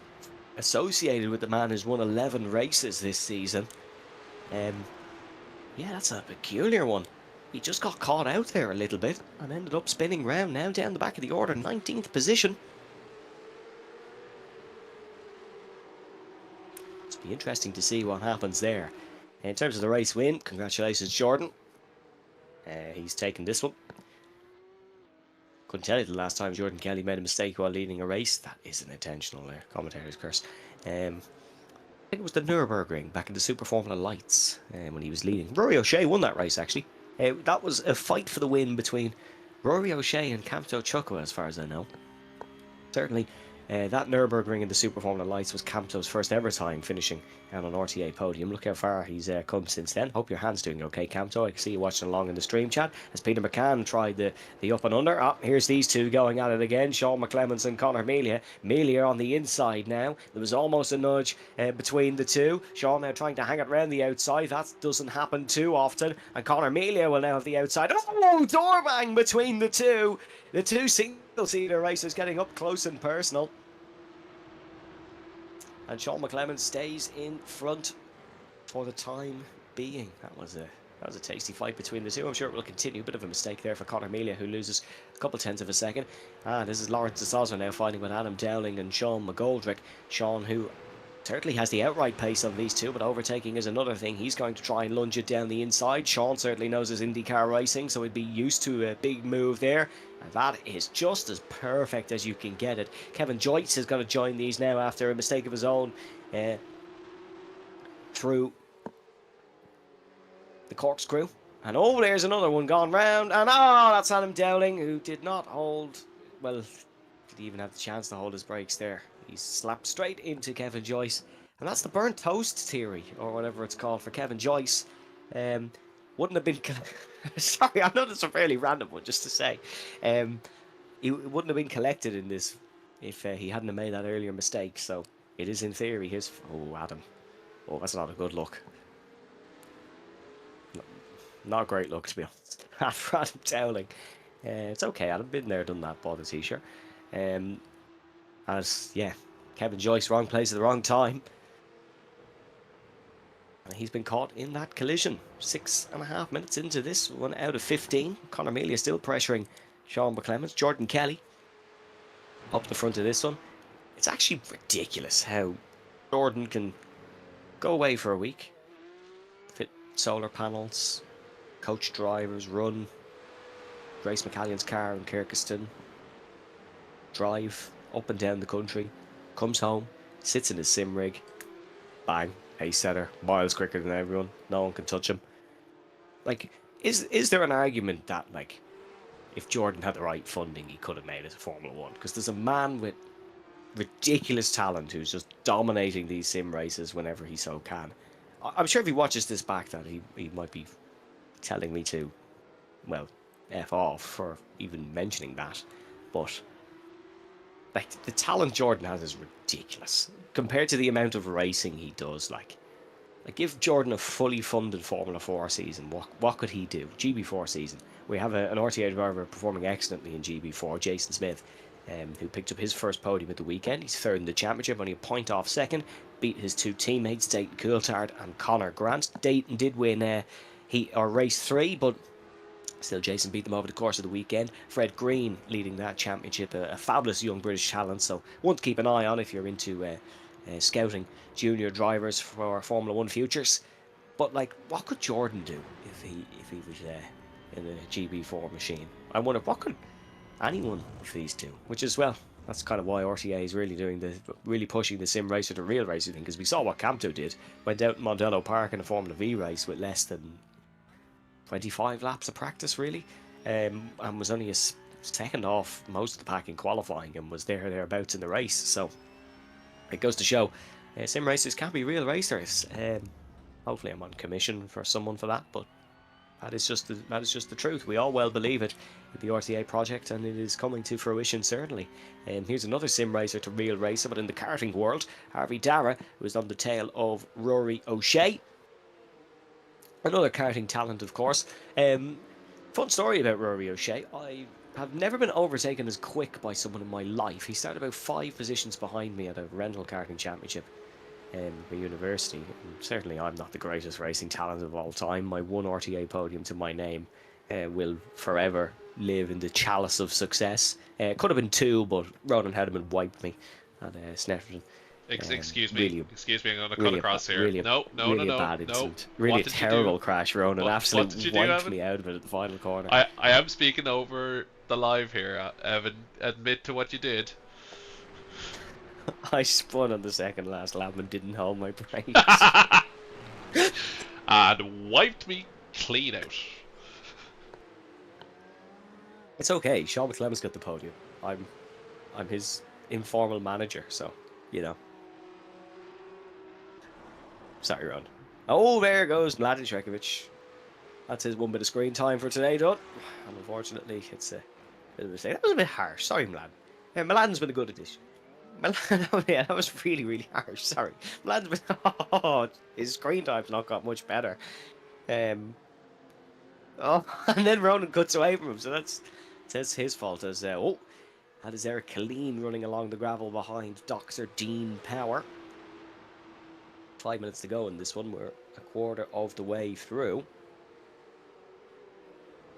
associated with the man who's won 11 races this season. Yeah, that's a peculiar one. He just got caught out there a little bit and ended up spinning round, now down the back of the order, 19th position. It'll be interesting to see what happens there. In terms of the race win, congratulations Jordan. He's taken this one. Couldn't tell you the last time Jordan Kelly made a mistake while leading a race. That is an intentional commentator's curse. I think it was the Nürburgring back in the Super Formula Lights when he was leading. Rory O'Shea won that race actually. That was a fight for the win between Rory O'Shea and Camto Chukwa, as far as I know. Certainly That Nürburgring in the Super Formula Lights was Camto's first ever time finishing on an RTA podium. Look how far he's come since then. Hope your hand's doing okay, Camto. I can see you watching along in the stream chat as Peter McCann tried the up and under. Here's these two going at it again. Sean McClemens and Conor Melia. Melia on the inside now. There was almost a nudge between the two. Sean now trying to hang it around the outside. That doesn't happen too often. And Conor Melia will now have the outside. Oh, door bang between the two. The two single-seater racers getting up close and personal. And Sean McClemens stays in front for the time being. That was a tasty fight between the two. I'm sure it will continue. Bit of a mistake there for Conor Melia, who loses a couple tenths of a second. This is Lawrence de Sousa now fighting with Adam Dowling and Sean McGoldrick. Sean, who certainly has the outright pace on these two, but overtaking is another thing. He's going to try and lunge it down the inside. Sean certainly knows his IndyCar racing, so he'd be used to a big move there. And that is just as perfect as you can get it. Kevin Joyce is going to join these now after a mistake of his own through the corkscrew. And oh, there's another one gone round. And that's Adam Dowling, who did not hold, well, did he even have the chance to hold his brakes there. He's slapped straight into Kevin Joyce. And that's the burnt toast theory, or whatever it's called, for Kevin Joyce. Wouldn't have been... Sorry, I know this is a fairly random one, just to say. He wouldn't have been collected in this if he hadn't have made that earlier mistake. So it is in theory his... Oh, Adam. Oh, that's not a good look. Not a great look, to be honest. After Adam Dowling. It's okay, Adam. Been there, done that, bought a t-shirt. Yeah, Kevin Joyce, wrong place at the wrong time. And he's been caught in that collision. 6.5 minutes into this one out of 15. Conor Melia still pressuring Sean McClemens. Jordan Kelly up the front of this one. It's actually ridiculous how Jordan can go away for a week, fit solar panels, coach drivers, run Grace McCallion's car in Kyrgyzstan, drive up and down the country, comes home, sits in his sim rig, bang, ace setter, miles quicker than everyone, no one can touch him. Like, is there an argument that, like, if Jordan had the right funding, he could have made it to Formula 1? Because there's a man with ridiculous talent who's just dominating these sim races whenever he so can. I'm sure if he watches this back that he might be telling me to, well, F off for even mentioning that. But like, the talent Jordan has is ridiculous compared to the amount of racing he does. Like give Jordan a fully funded Formula 4 season, what could he do? GB4 season. We have an RTA driver performing excellently in GB4, Jason Smith, who picked up his first podium at the weekend. He's third in the championship, only a point off second. Beat his two teammates, Dayton Coulthard and Conor Grant. Dayton did win race 3, but still Jason beat them over the course of the weekend. Fred Green leading that championship, a fabulous young British talent, so one to keep an eye on if you're into scouting junior drivers for Formula 1 futures. But like, what could Jordan do if he was in a GB4 machine? I wonder what could anyone of these two, which is, well, that's kind of why RTA is really pushing the sim racer to real racing thing, because we saw what Camto did. Went out in Mondello Park in a Formula V race with less than 25 laps of practice, really, and was only a second off most of the pack in qualifying and was thereabouts in the race. So it goes to show sim racers can't be real racers. Hopefully I'm on commission for someone for that, but that is just the truth. We all well believe it with the RTA project, and it is coming to fruition, certainly. Here's another sim racer to real racer, but in the karting world. Harvey Dara, who is on the tail of Rory O'Shea. Another karting talent, of course. Fun story about Rory O'Shea. I have never been overtaken as quick by someone in my life. He started about 5 positions behind me at a rental karting championship for university. And certainly I'm not the greatest racing talent of all time. My one RTA podium to my name will forever live in the chalice of success. Could have been 2, but Ronan Hedeman wiped me at Snetterton. Excuse me, really, I'm going to cut across here. Really no, a bad incident. Really a terrible crash, Ronan. Absolutely wiped me out of it at the final corner. I am speaking over the live here, Evan. Admit to what you did. I spun on the second last lap and didn't hold my brakes. And wiped me clean out. It's okay. Sean McClemens got the podium. I'm his informal manager. So, you know. Sorry, Ron. Oh, there goes Mladen Šveković. That's his one bit of screen time for today done. And unfortunately, it's a bit of a mistake. That was a bit harsh. Sorry, Mladen. Yeah, Mladen's been a good addition. Yeah, that was really, really harsh. Sorry. Mladen's been... Oh, his screen time's not got much better. Oh, and then Ronan cuts away from him, so that's his fault. As oh, that is Eric Killeen running along the gravel behind Dr. Dean Power. 5 minutes to go in this one. We're a quarter of the way through.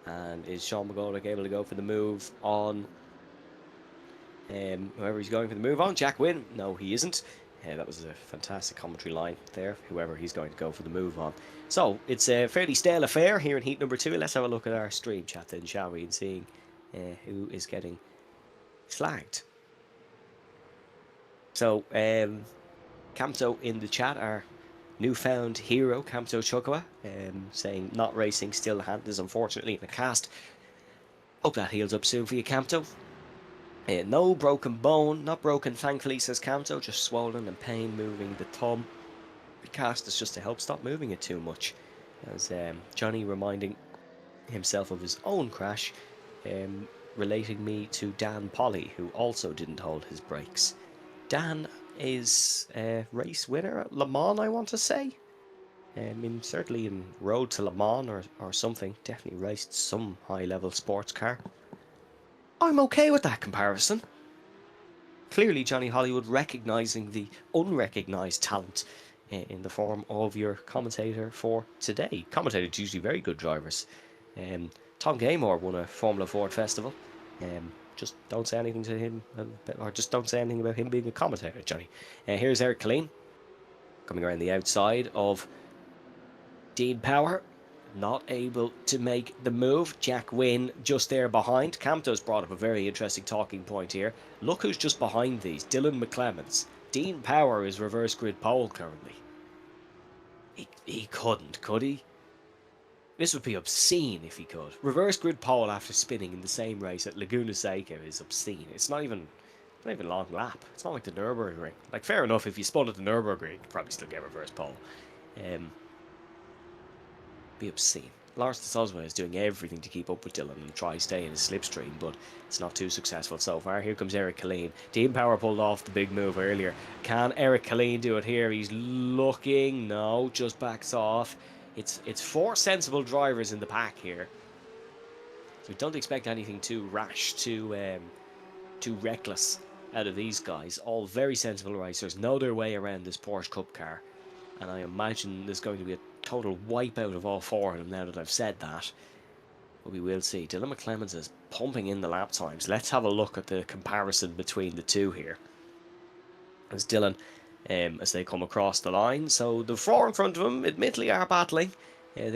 And is Sean McGoldrick able to go for the move on whoever he's going for the move on? Jack Wynn? No, he isn't. That was a fantastic commentary line there, whoever he's going to go for the move on. So, it's a fairly stale affair here in heat number 2. Let's have a look at our stream chat then, shall we, and seeing who is getting flagged. So, Camto in the chat, our newfound hero, Camto Chukwa, saying not racing, still hand is unfortunately in the cast. Hope that heals up soon for you, Camto. No broken bone, not broken thankfully, says Camto, just swollen and pain moving the thumb. The cast is just to help stop moving it too much. As Johnny reminding himself of his own crash, relating me to Dan Polly, who also didn't hold his brakes. Dan is a race winner at Le Mans, I want to say. Certainly in Road to Le Mans or something. Definitely raced some high-level sports car. I'm okay with that comparison. Clearly Johnny Hollywood recognising the unrecognised talent in the form of your commentator for today. Commentators usually very good drivers. Tom Gaymore won a Formula Ford festival. Just don't say anything to him, or just don't say anything about him being a commentator, Johnny. Here's Eric Killeen coming around the outside of Dean Power. Not able to make the move. Jack Wynn just there behind. Camto's brought up a very interesting talking point here. Look who's just behind these. Dylan McClemens. Dean Power is reverse grid pole currently. He couldn't, could he? This would be obscene if he could. Reverse grid pole after spinning in the same race at Laguna Seca is obscene. It's not even long lap. It's not like the Nürburgring. Like, fair enough, if you spun at the Nürburgring, you'd probably still get reverse pole. Be obscene. Lars de Sosma is doing everything to keep up with Dylan and try stay in his slipstream, but it's not too successful so far. Here comes Eric Killeen. Dean Power pulled off the big move earlier. Can Eric Killeen do it here? He's looking. No, just backs off. It's 4 sensible drivers in the pack here. So don't expect anything too rash, too reckless out of these guys. All very sensible racers, know their way around this Porsche Cup car. And I imagine there's going to be a total wipeout of all 4 of them now that I've said that. But we will see. Dylan McClemens is pumping in the lap times. Let's have a look at the comparison between the two here. As Dylan, as they come across the line. So the 4 in front of him, admittedly, are battling. They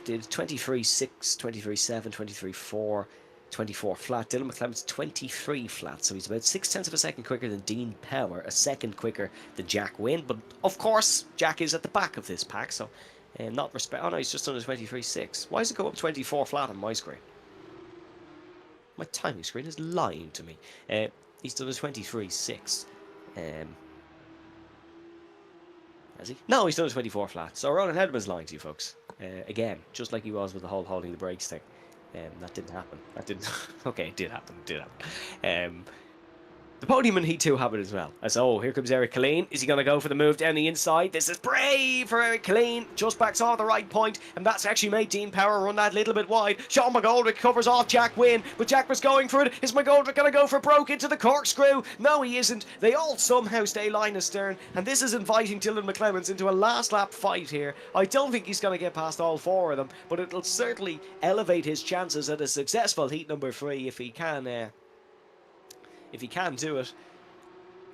did 23.6, 23.7, 23.4, 24 flat. Dylan McClemens 23 flat, so he's about 0.6 of a second quicker than Dean Power, a second quicker than Jack Wynn. But of course, Jack is at the back of this pack, so not respect. Oh no, he's just under 23.6. Why does it go up 24 flat on my screen? My timing screen is lying to me. He's done a 23.6. Has he? No, he's done a 24 flat. So Ronan Hedman's lying to you folks. Again, just like he was with the whole holding the brakes thing. That didn't happen. That didn't. Okay, it did happen. It did happen. The podium in Heat 2 happened as well. As here comes Eric Killeen. Is he going to go for the move down the inside? This is brave for Eric Killeen. Just backs off the right point, and that's actually made Dean Power run that little bit wide. Sean McGoldrick covers off Jack Wynn, but Jack was going for it. Is McGoldrick going to go for broke into the corkscrew? No, he isn't. They all somehow stay line astern, and this is inviting Dylan McClemens into a last lap fight here. I don't think he's going to get past all 4 of them, but it'll certainly elevate his chances at a successful Heat number 3 if he can. If he can do it.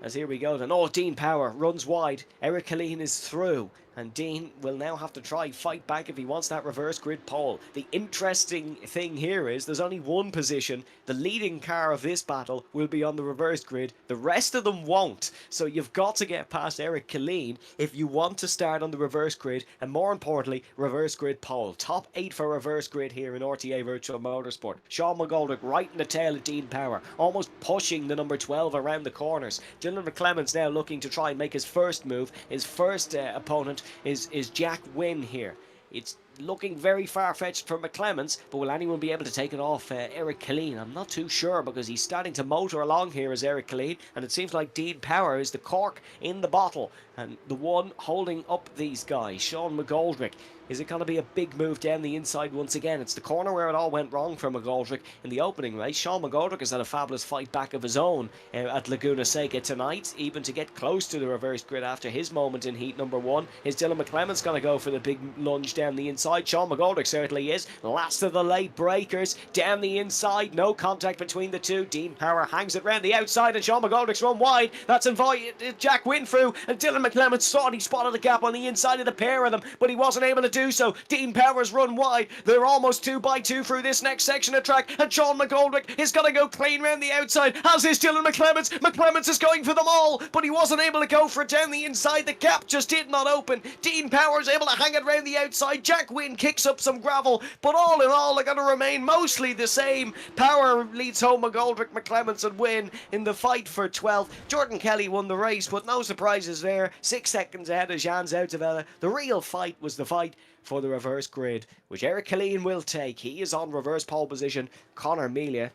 As here we go then. Oh, Dean Power runs wide. Eric Killeen is through. And Dean will now have to try fight back if he wants that reverse grid pole. The interesting thing here is there's only one position. The leading car of this battle will be on the reverse grid. The rest of them won't. So you've got to get past Eric Killeen if you want to start on the reverse grid. And more importantly, reverse grid pole. Top 8 for reverse grid here in RTA Virtual Motorsport. Sean McGoldrick right in the tail of Dean Power. Almost pushing the number 12 around the corners. Dylan McClements now looking to try and make his first move. His first opponent is Jack Wynn here. It's looking very far-fetched for McClements, but will anyone be able to take it off Eric Killeen? I'm not too sure, because he's starting to motor along here as Eric Killeen, and it seems like Dean Power is the cork in the bottle, and the one holding up these guys. Sean McGoldrick. Is it going to be a big move down the inside once again? It's the corner where it all went wrong for McGoldrick in the opening race. Sean McGoldrick has had a fabulous fight back of his own at Laguna Seca tonight, even to get close to the reverse grid after his moment in heat number 1. Is Dylan McClements going to go for the big lunge down the inside? Sean McGoldrick certainly is. Last of the late breakers down the inside. No contact between the two. Dean Power hangs it round the outside, and Sean McGoldrick's run wide. That's invited Jack Winfrew, and Dylan McClements thought he spotted the gap on the inside of the pair of them, but he wasn't able to do so. Dean Power's run wide. They're almost 2x2 through this next section of track, and Sean McGoldrick is going to go clean round the outside, as is Dylan McClements. McClements is going for them all, but he wasn't able to go for it down the inside. The gap just did not open. Dean Power's able to hang it round the outside. Jack Wynn kicks up some gravel, but all in all, they're going to remain mostly the same. Power leads home McGoldrick, McClements and Wynn in the fight for 12th. Jordan Kelly won the race, but no surprises there. 6 seconds ahead of Jan Zoutevella. The real fight was the fight for the reverse grid, which Eric Killeen will take. He is on reverse pole position. Connor Melia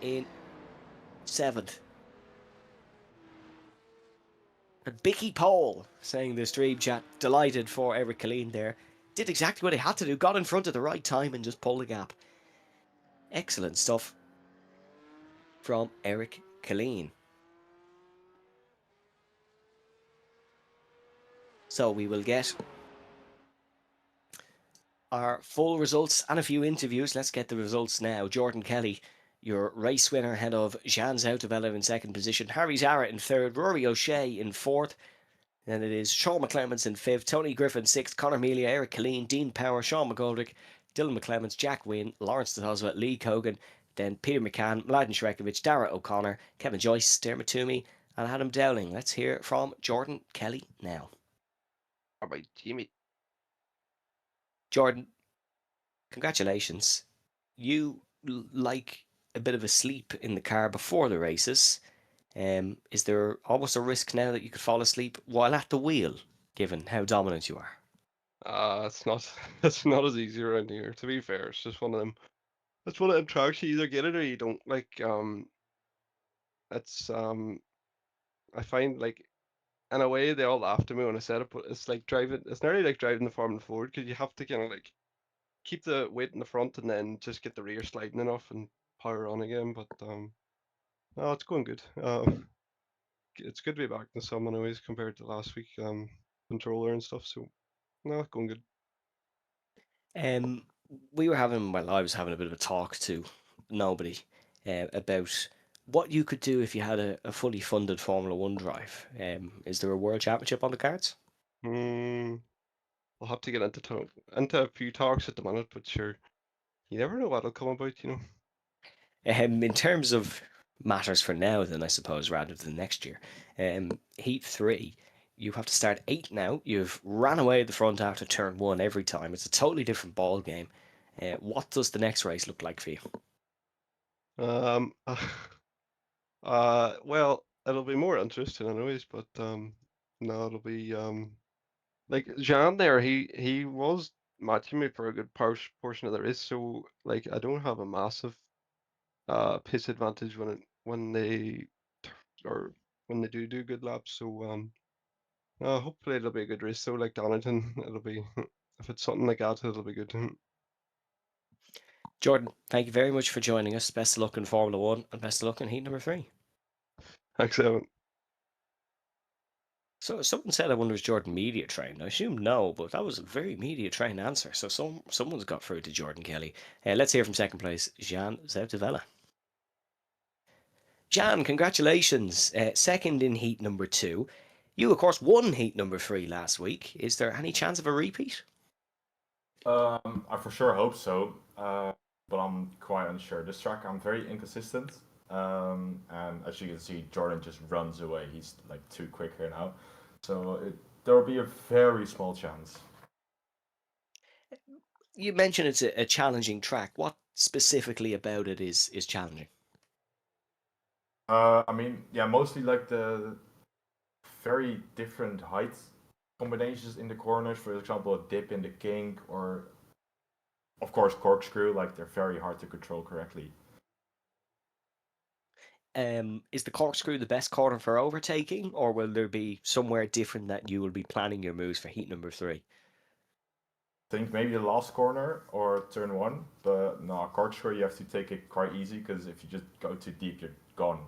in 7th. And Bicky Pole saying the stream chat, delighted for Eric Killeen there. Did exactly what he had to do, got in front at the right time and just pulled the gap. Excellent stuff from Eric Killeen. So we will get our full results and a few interviews. Let's get the results now. Jordan Kelly, your race winner, ahead of Jan Zoutevella in 2nd position, Harry Zara in 3rd, Rory O'Shea in 4th. Then it is Sean McClements in 5th, Tony Griffin 6th, Conor Melia, Eric Killeen, Dean Power, Sean McGoldrick, Dylan McClements, Jack Wynn, Lawrence Detosva, Lee Cogan, then Peter McCann, Mladen Shrekovich, Dara O'Connor, Kevin Joyce, Dermot Toomey, and Adam Dowling. Let's hear from Jordan Kelly now. All right, Jimmy. Jordan, congratulations. You like a bit of a sleep in the car before the races. Is there almost a risk now that you could fall asleep while at the wheel, given how dominant you are? It's not it's not as easy around here, to be fair. It's just one of them. It's one of them tracks, you either get it or you don't. Like it's I find, like, in a way they all laughed at me when I said it, but it's like driving. It's nearly like driving the Formula Ford, because you have to kind of like keep the weight in the front and then just get the rear sliding enough and power on again. But no, it's going good. It's good to be back in the sun anyways, compared to last week. Controller and stuff. So no, it's going good. We were having, well, I was having a bit of a talk to nobody about what you could do if you had a fully funded Formula One drive. Is there a World Championship on the cards? I'll have to get into a few talks at the minute, but sure, you never know what'll come about, you know. In terms of matters for now, then, I suppose, rather than next year, Heat 3, you have to start 8 now. You've ran away at the front after turn 1 every time. It's a totally different ball game. What does the next race look like for you? Well, it'll be more interesting anyways, but no, it'll be like Jean there. He was matching me for a good portion of the race, so like I don't have a massive pace advantage when they do good laps. So hopefully it'll be a good race. So like Donington, it'll be if it's something like that, it'll be good. Jordan, thank you very much for joining us. Best of luck in Formula One, and best of luck in heat number 3. Thanks, Evan. So someone said, I wonder, is Jordan media trained? I assume no, but that was a very media trained answer. So someone's got through to Jordan Kelly. Let's hear from 2nd place, Jan Zoutevella. Jan, congratulations. 2nd in heat number 2. You, of course, won heat number 3 last week. Is there any chance of a repeat? I for sure hope so, but I'm quite unsure. This track, I'm very inconsistent, and as you can see, Jordan just runs away. He's like too quick here now, so there will be a very small chance. You mentioned it's a challenging track. What specifically about it is challenging? I mean, yeah, mostly like the very different height combinations in the corners. For example, a dip in the kink, or of course corkscrew. Like they're very hard to control correctly. Is the corkscrew the best corner for overtaking, or will there be somewhere different that you will be planning your moves for heat number 3? Think maybe the last corner or turn 1, but no, corkscrew you have to take it quite easy, because if you just go too deep, you're gone,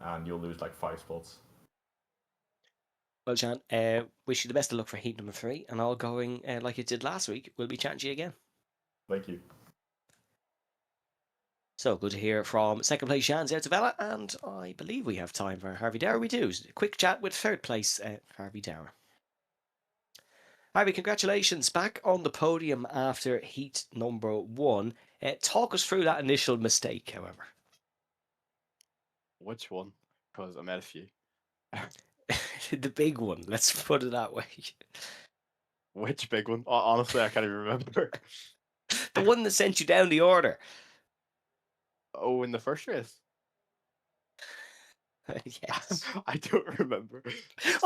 and you'll lose like 5 spots. Well, Jan, wish you the best of luck for heat number 3, and all going like it did last week. We'll be chatting to you again. Thank you. So good to hear from second place Jan Zertavella, and I believe we have time for Harvey Dower. We do. A quick chat with third place Harvey Dower. Harvey, congratulations, back on the podium after heat number 1. Talk us through that initial mistake, however. Which one? Because I made a few. The big one, let's put it that way. Which big one? Honestly, I can't even remember. The one that sent you down the order. Oh, in the first race? Yes. I don't remember.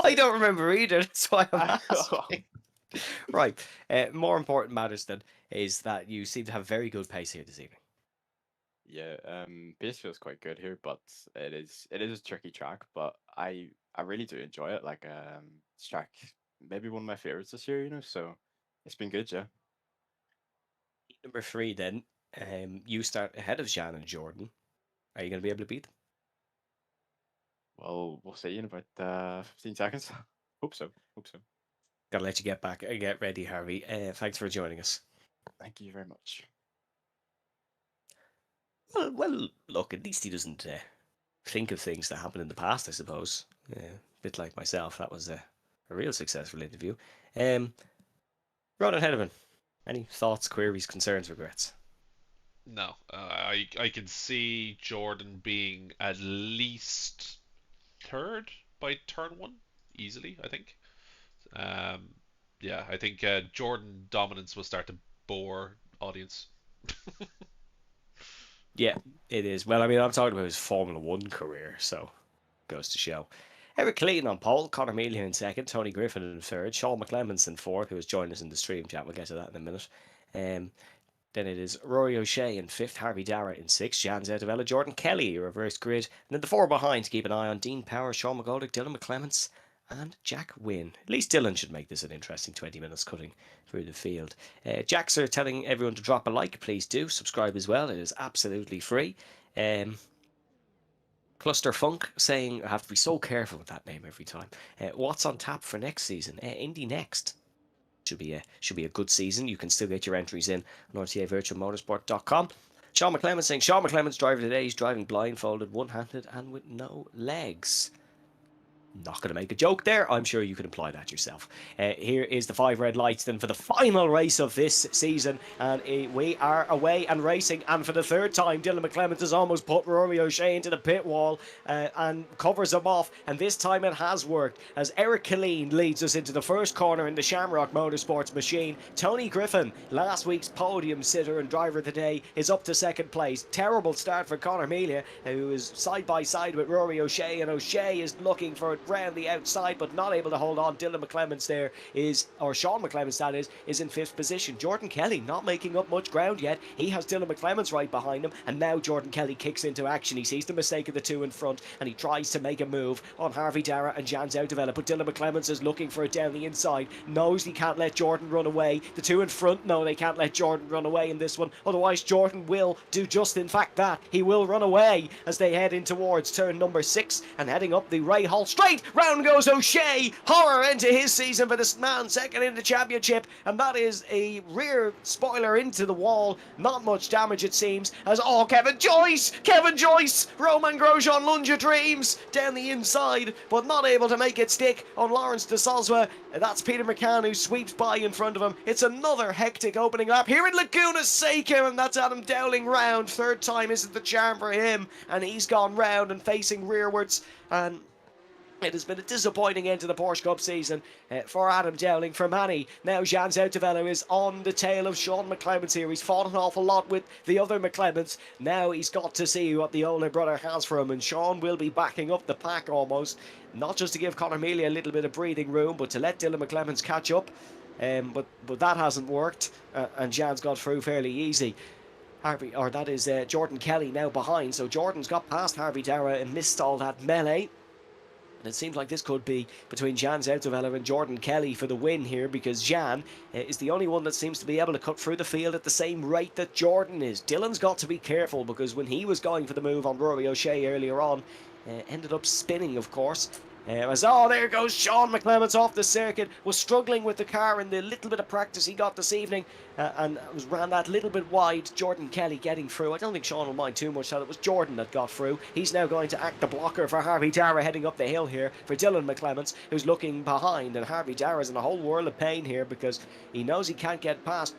I don't remember either, that's why I'm asking. Right. More important matters then is that you seem to have very good pace here this evening. Yeah, pace feels quite good here, but it is a tricky track, but I really do enjoy it. Like this track maybe one of my favorites this year, so it's been good, yeah. Number 3 then, you start ahead of Jan and Jordan. Are you going to be able to beat them? Well, we'll see in about 15 seconds. Hope so. Gotta let you get back and get ready, Harvey. Thanks for joining us. Thank you very much. Well, look, at least he doesn't think of things that happened in the past, I suppose. A bit like myself, that was a real successful interview. Ronan Hedeman, any thoughts, queries, concerns, regrets? No, I can see Jordan being at least third by turn 1 easily. I think. Yeah, I think Jordan dominance will start to bore audience. Yeah, it is. Well, I mean, I'm talking about his Formula 1 career, so goes to show. Eric Clayton on pole, Conor Mealy in second, Tony Griffin in third, Sean McClemens in fourth, who has joined us in the stream chat. We'll get to that in a minute. Then it is Rory O'Shea in fifth, Harvey Dara in sixth, Jan Zedavella, Jordan Kelly, reverse grid. And then the four behind to keep an eye on: Dean Power, Sean McGoldrick, Dylan McClements, and Jack Wynn. At least Dylan should make this an interesting 20 minutes cutting through the field. Jacks are telling everyone to drop a like. Please do. Subscribe as well. It is absolutely free. Cluster Funk saying, I have to be so careful with that name every time. What's on tap for next season? Indy Next. Should be a good season. You can still get your entries in on RTAVirtualMotorsport.com. Sean McClemens saying, Sean McClemens' driver today. He's driving blindfolded, one-handed, and with no legs. Not going to make a joke there. I'm sure you can imply that yourself. Here is the 5 red lights then for the final race of this season. And we are away and racing. And for the third time, Dylan McClements has almost put Rory O'Shea into the pit wall and covers him off. And this time it has worked as Eric Killeen leads us into the first corner in the Shamrock Motorsports machine. Tony Griffin, last week's podium sitter and driver today, is up to second place. Terrible start for Conor Mealy, who is side by side with Rory O'Shea. And O'Shea is looking for it round the outside but not able to hold on. Dylan McClements there is, or Sean McClements that is in fifth position. Jordan Kelly not making up much ground yet. He has Dylan McClements right behind him, and now Jordan Kelly kicks into action. He sees the mistake of the two in front and he tries to make a move on Harvey Dara and Jan Zoutevella, but Dylan McClements is looking for it down the inside, knows he can't let Jordan run away. The two in front know they can't let Jordan run away in this one, otherwise Jordan will do just in fact that. He will run away as they head in towards turn number 6 and heading up the Ray Hall straight. point. Round goes O'Shea. Horror into his season for this man, second in the championship. And that is a rear spoiler into the wall. Not much damage, it seems. As, oh, Kevin Joyce! Roman Grosjean Lunge of Dreams down the inside, but not able to make it stick on Lawrence de Soswa. That's Peter McCann who sweeps by in front of him. It's another hectic opening lap here in Laguna Seca, and that's Adam Dowling round. Third time isn't the charm for him, and he's gone round and facing rearwards. And it has been a disappointing end to the Porsche Cup season for Adam Dowling, for Manny. Now Jan Zoutevelo is on the tail of Sean McClemens here. He's fought an awful lot with the other McClemens. Now he's got to see what the older brother has for him, and Sean will be backing up the pack almost. Not just to give Conor Mealy a little bit of breathing room, but to let Dylan McClemens catch up. But that hasn't worked, and Jan's got through fairly easy. That is Jordan Kelly now behind, so Jordan's got past Harvey Dara and missed all that melee. And it seems like this could be between Jan Zoutevelo and Jordan Kelly for the win here, because Jan is the only one that seems to be able to cut through the field at the same rate that Jordan is. Dylan's got to be careful, because when he was going for the move on Rory O'Shea earlier on, ended up spinning, of course. There goes Sean McClemens off the circuit. Was struggling with the car in the little bit of practice he got this evening, and ran that little bit wide. Jordan Kelly getting through. I don't think Sean will mind too much that it was Jordan that got through. He's now going to act the blocker for Harvey Dara heading up the hill here for Dylan McClemens, who's looking behind, and Harvey Dara's in a whole world of pain here because he knows he can't get past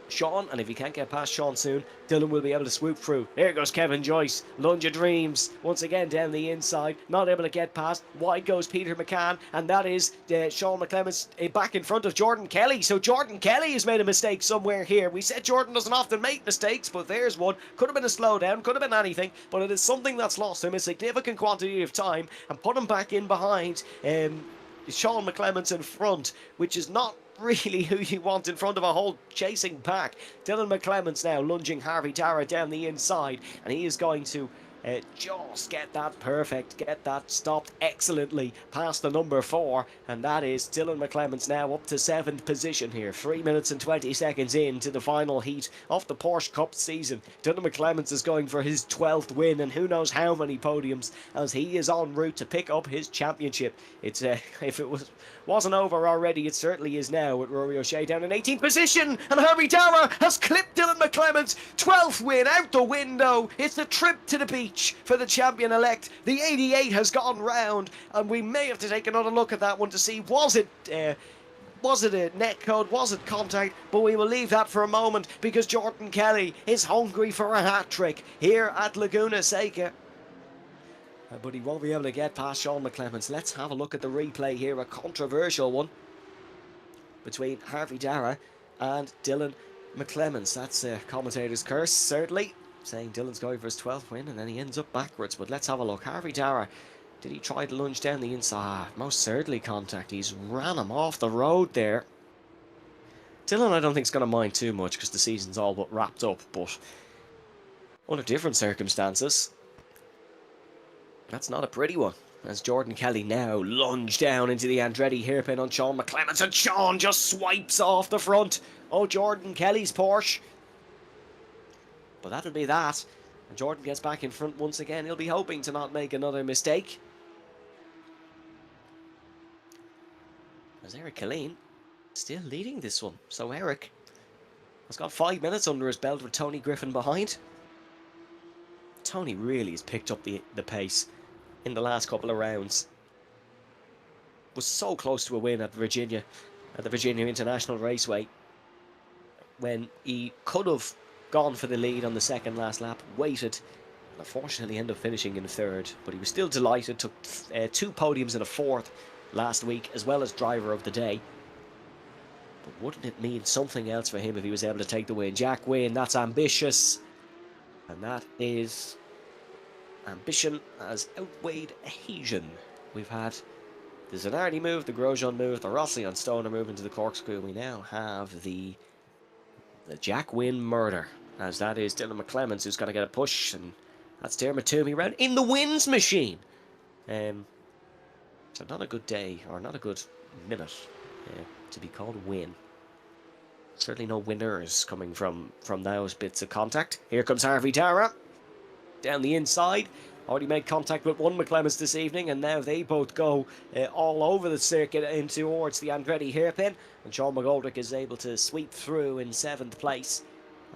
Sean, and if he can't get past Sean soon, Dylan will be able to swoop through. There goes Kevin Joyce, Lunge of Dreams, once again down the inside, not able to get past. Wide goes Peter McCann, and that is Sean McClemens back in front of Jordan Kelly. So Jordan Kelly has made a mistake somewhere here. We said Jordan doesn't often make mistakes, but there's one. Could have been a slowdown, could have been anything, but it is something that's lost him a significant quantity of time and put him back in behind Sean McClemens in front, which is not really who you want in front of a whole chasing pack. Dylan McClemens now lunging Harvey Dara down the inside, and he is going to just get that perfect, get that stopped excellently past the number 4, and that is Dylan McClemens now up to 7th position here. 3 minutes and 20 seconds into the final heat of the Porsche Cup season. Dylan McClemens is going for his 12th win and who knows how many podiums, as he is en route to pick up his championship. It's if it wasn't over already, it certainly is now, with Rory O'Shea down in 18th position, and Harvey Dara has clipped Dylan McClemens. 12th win out the window. It's the trip to the beach for the champion-elect. The 88 has gone round, and we may have to take another look at that one to see, was it a net code, was it contact, but we will leave that for a moment, because Jordan Kelly is hungry for a hat-trick here at Laguna Seca. But he won't be able to get past Sean McClemens. Let's have a look at the replay here, a controversial one between Harvey Dara and Dylan McClemens. That's a commentator's curse, certainly, saying Dylan's going for his 12th win and then he ends up backwards. But let's have a look. Harvey Dara, did he try to lunge down the inside? Most certainly contact. He's ran him off the road there. Dylan, I don't think is going to mind too much because the season's all but wrapped up, but under different circumstances, that's not a pretty one. As Jordan Kelly now lunge down into the Andretti hairpin on Sean McClemens, and Sean just swipes off the front. Oh, Jordan Kelly's Porsche. But that'll be that. And Jordan gets back in front once again. He'll be hoping to not make another mistake. As Eric Killeen still leading this one. So Eric has got 5 minutes under his belt with Tony Griffin behind. Tony really has picked up the pace in the last couple of rounds. Was so close to a win at Virginia, at the Virginia International Raceway, when he could have gone for the lead on the second last lap, waited, and unfortunately ended up finishing in 3rd. But he was still delighted, took 2 podiums and a 4th last week, as well as driver of the day. But wouldn't it mean something else for him if he was able to take the win? Jack Wynne, that's ambitious. And that is ambition has outweighed Asian. We've had the Zanardi move, the Grosjean move, the Rossi and Stoner move into the corkscrew. We now have the Jack Wynne murder, as that is Dylan McClemens who's got to get a push, and that's Dermot Toomey round in the wins machine. So not a good day, or not a good minute to be called win. Certainly no winners coming from those bits of contact. Here comes Harvey Dara down the inside, Already made contact with one McClemens this evening, and now they both go all over the circuit in towards the Andretti hairpin. And Sean McGoldrick is able to sweep through in 7th place.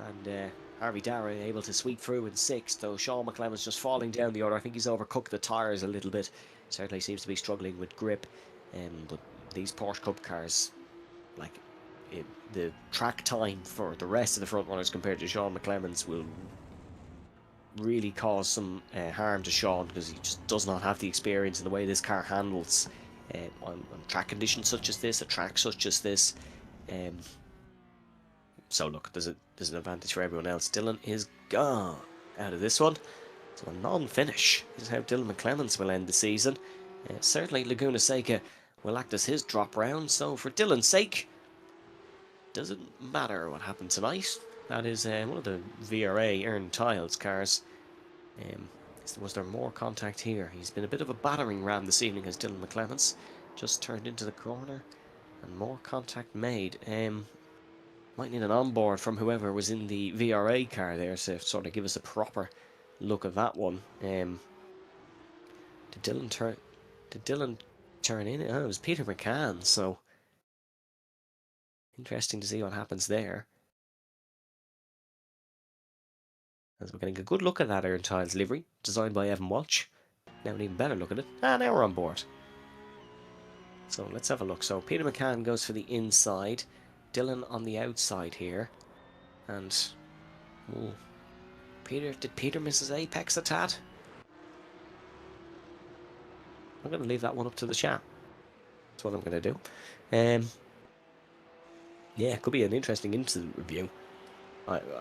And Harvey Dara able to sweep through in 6th, though Sean McClemens just falling down the order. I think he's overcooked the tyres a little bit. Certainly seems to be struggling with grip. But these Porsche Cup cars, like the track time for the rest of the front runners compared to Sean McClemens will really cause some harm to Sean, because he just does not have the experience in the way this car handles on track conditions such as this, a track such as this. So look, there's an advantage for everyone else. Dylan is gone out of this one. So a non-finish is how Dylan McClemens will end the season. Certainly Laguna Seca will act as his drop round. So for Dylan's sake, doesn't matter what happened tonight. That is one of the VRA Earn Tiles cars. Was there more contact here? He's been a bit of a battering ram this evening as Dylan McClemens. Just turned into the corner and more contact made. Might need an onboard from whoever was in the VRA car there to sort of give us a proper look at that one. Did Dylan turn in? Oh, it was Peter McCann, so interesting to see what happens there. As we're getting a good look at that Earn Tiles livery, designed by Evan Walsh. Now an even better look at it. Now we're on board. So let's have a look. So Peter McCann goes for the inside. Dylan on the outside here. And did Peter miss his apex a tad? I'm going to leave that one up to the chat. That's what I'm going to do. Yeah, it could be an interesting incident review.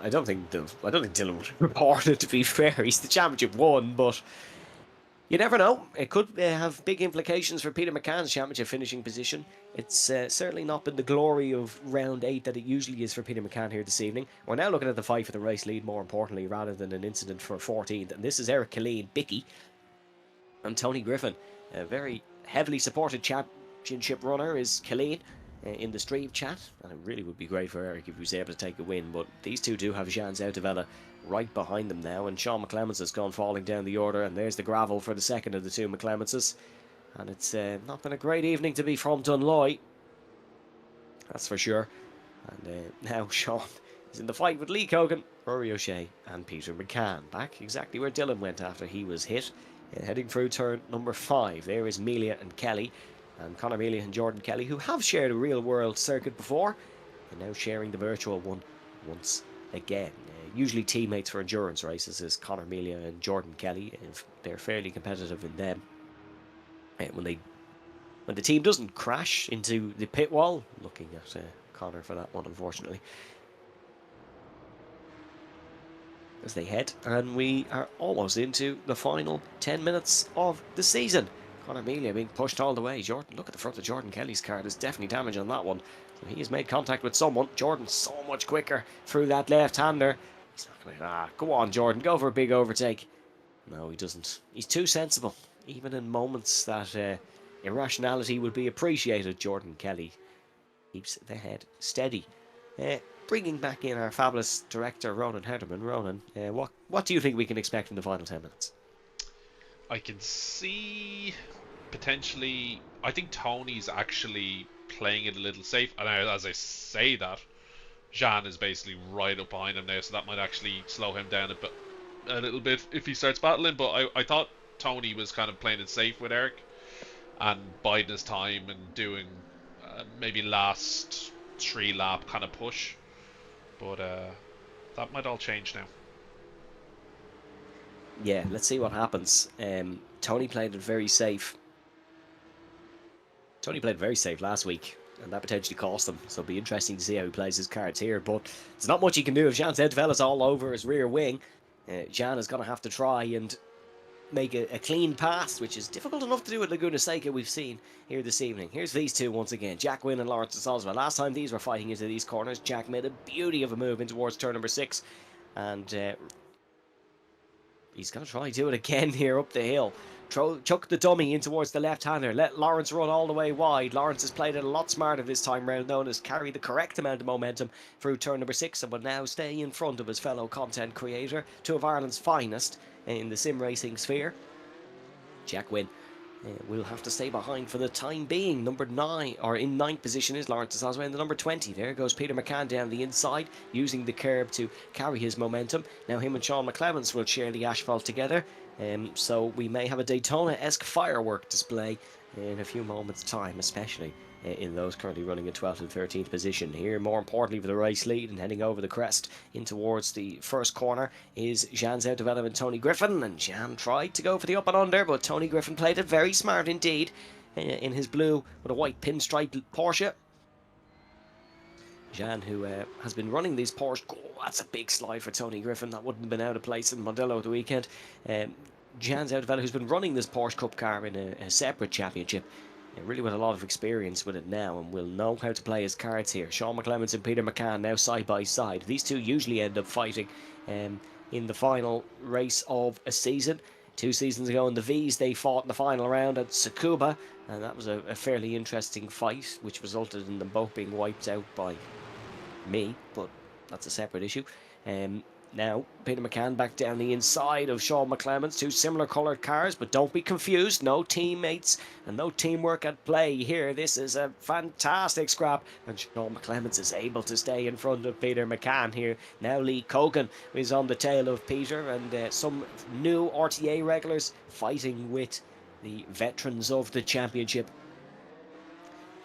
I don't think Dylan would report it, to be fair. He's the championship won, but you never know. It could have big implications for Peter McCann's championship finishing position. It's certainly not been the glory of round 8 that it usually is for Peter McCann here this evening. We're now looking at the fight for the race lead, more importantly, rather than an incident for 14th. And this is Eric Killeen, Bicky, and Tony Griffin. A very heavily supported championship runner is Killeen in the stream chat, and it really would be great for Eric if he was able to take a win, but these two do have Jean Zoutevella right behind them now, and Sean McClemens has gone falling down the order, and there's the gravel for the second of the two McClemenses, and it's not been a great evening to be from Dunloy, that's for sure. And now Sean is in the fight with Lee Cogan, Rory O'Shea and Peter McCann, back exactly where Dylan went after he was hit, heading through turn number 5. There is Melia and Kelly, and Conor Melia and Jordan Kelly, who have shared a real-world circuit before, and now sharing the virtual one once again. Usually teammates for endurance races is Conor Melia and Jordan Kelly, if they're fairly competitive in them. When the team doesn't crash into the pit wall, looking at Conor for that one, unfortunately. As they head, and we are almost into the final 10 minutes of the season. Conor Melia being pushed all the way. Jordan, look at the front of Jordan Kelly's car. There's definitely damage on that one. So he has made contact with someone. Jordan so much quicker through that left-hander. He's not going to... go on, Jordan. Go for a big overtake. No, he doesn't. He's too sensible. Even in moments that irrationality would be appreciated, Jordan Kelly keeps the head steady. Bringing back in our fabulous director, Ronan Herderman. Ronan, what do you think we can expect in the final 10 minutes? I can see potentially. I think Tony's actually playing it a little safe, and as I say that, Jean is basically right up behind him now, so that might actually slow him down a little bit if he starts battling. But I thought Tony was kind of playing it safe with Eric and biding his time and doing maybe last 3 lap kind of push, but that might all change now. Yeah, let's see what happens. Tony played it very safe. Tony played very safe last week, and that potentially cost him. So it'll be interesting to see how he plays his cards here. But there's not much he can do if Jean Zoutevella all over his rear wing. Jean is going to have to try and make a clean pass, which is difficult enough to do at Laguna Seca, we've seen here this evening. Here's these two once again, Jack Wynn and Lawrence de Salzman. Last time these were fighting into these corners, Jack made a beauty of a move in towards turn number 6. And... he's going to try to do it again here up the hill. chuck the dummy in towards the left-hander. Let Lawrence run all the way wide. Lawrence has played it a lot smarter this time round, known as carry the correct amount of momentum through turn number 6 and will now stay in front of his fellow content creator, two of Ireland's finest in the sim racing sphere. Jack Wynne will have to stay behind for the time being. Number 9, or in 9th position, is Lawrence Osway, and the number 20. There goes Peter McCann down the inside, using the curb to carry his momentum. Now him and Sean McClemens will share the asphalt together, so we may have a Daytona-esque firework display in a few moments' time, especially in those currently running in 12th and 13th position. Here, more importantly for the race lead and heading over the crest in towards the first corner is Jean's out development Tony Griffin, and Jean tried to go for the up and under, but Tony Griffin played it very smart indeed in his blue with a white pinstripe Porsche. Jean, who has been running these Porsche, that's a big slide for Tony Griffin. That wouldn't have been out of place in Modelo at the weekend. Jean's out development, who's been running this Porsche Cup car in a separate championship, really with a lot of experience with it now, and will know how to play his cards here. Sean McClemens and Peter McCann now side by side. These two usually end up fighting in the final race of a season. 2 seasons ago in the V's, they fought in the final round at Tsukuba, and that was a fairly interesting fight, which resulted in them both being wiped out by me, but that's a separate issue. Now, Peter McCann back down the inside of Sean McClemens. 2 similar coloured cars, but don't be confused. No teammates and no teamwork at play here. This is a fantastic scrap. And Sean McClemens is able to stay in front of Peter McCann here. Now Lee Cogan is on the tail of Peter, and some new RTA regulars fighting with the veterans of the championship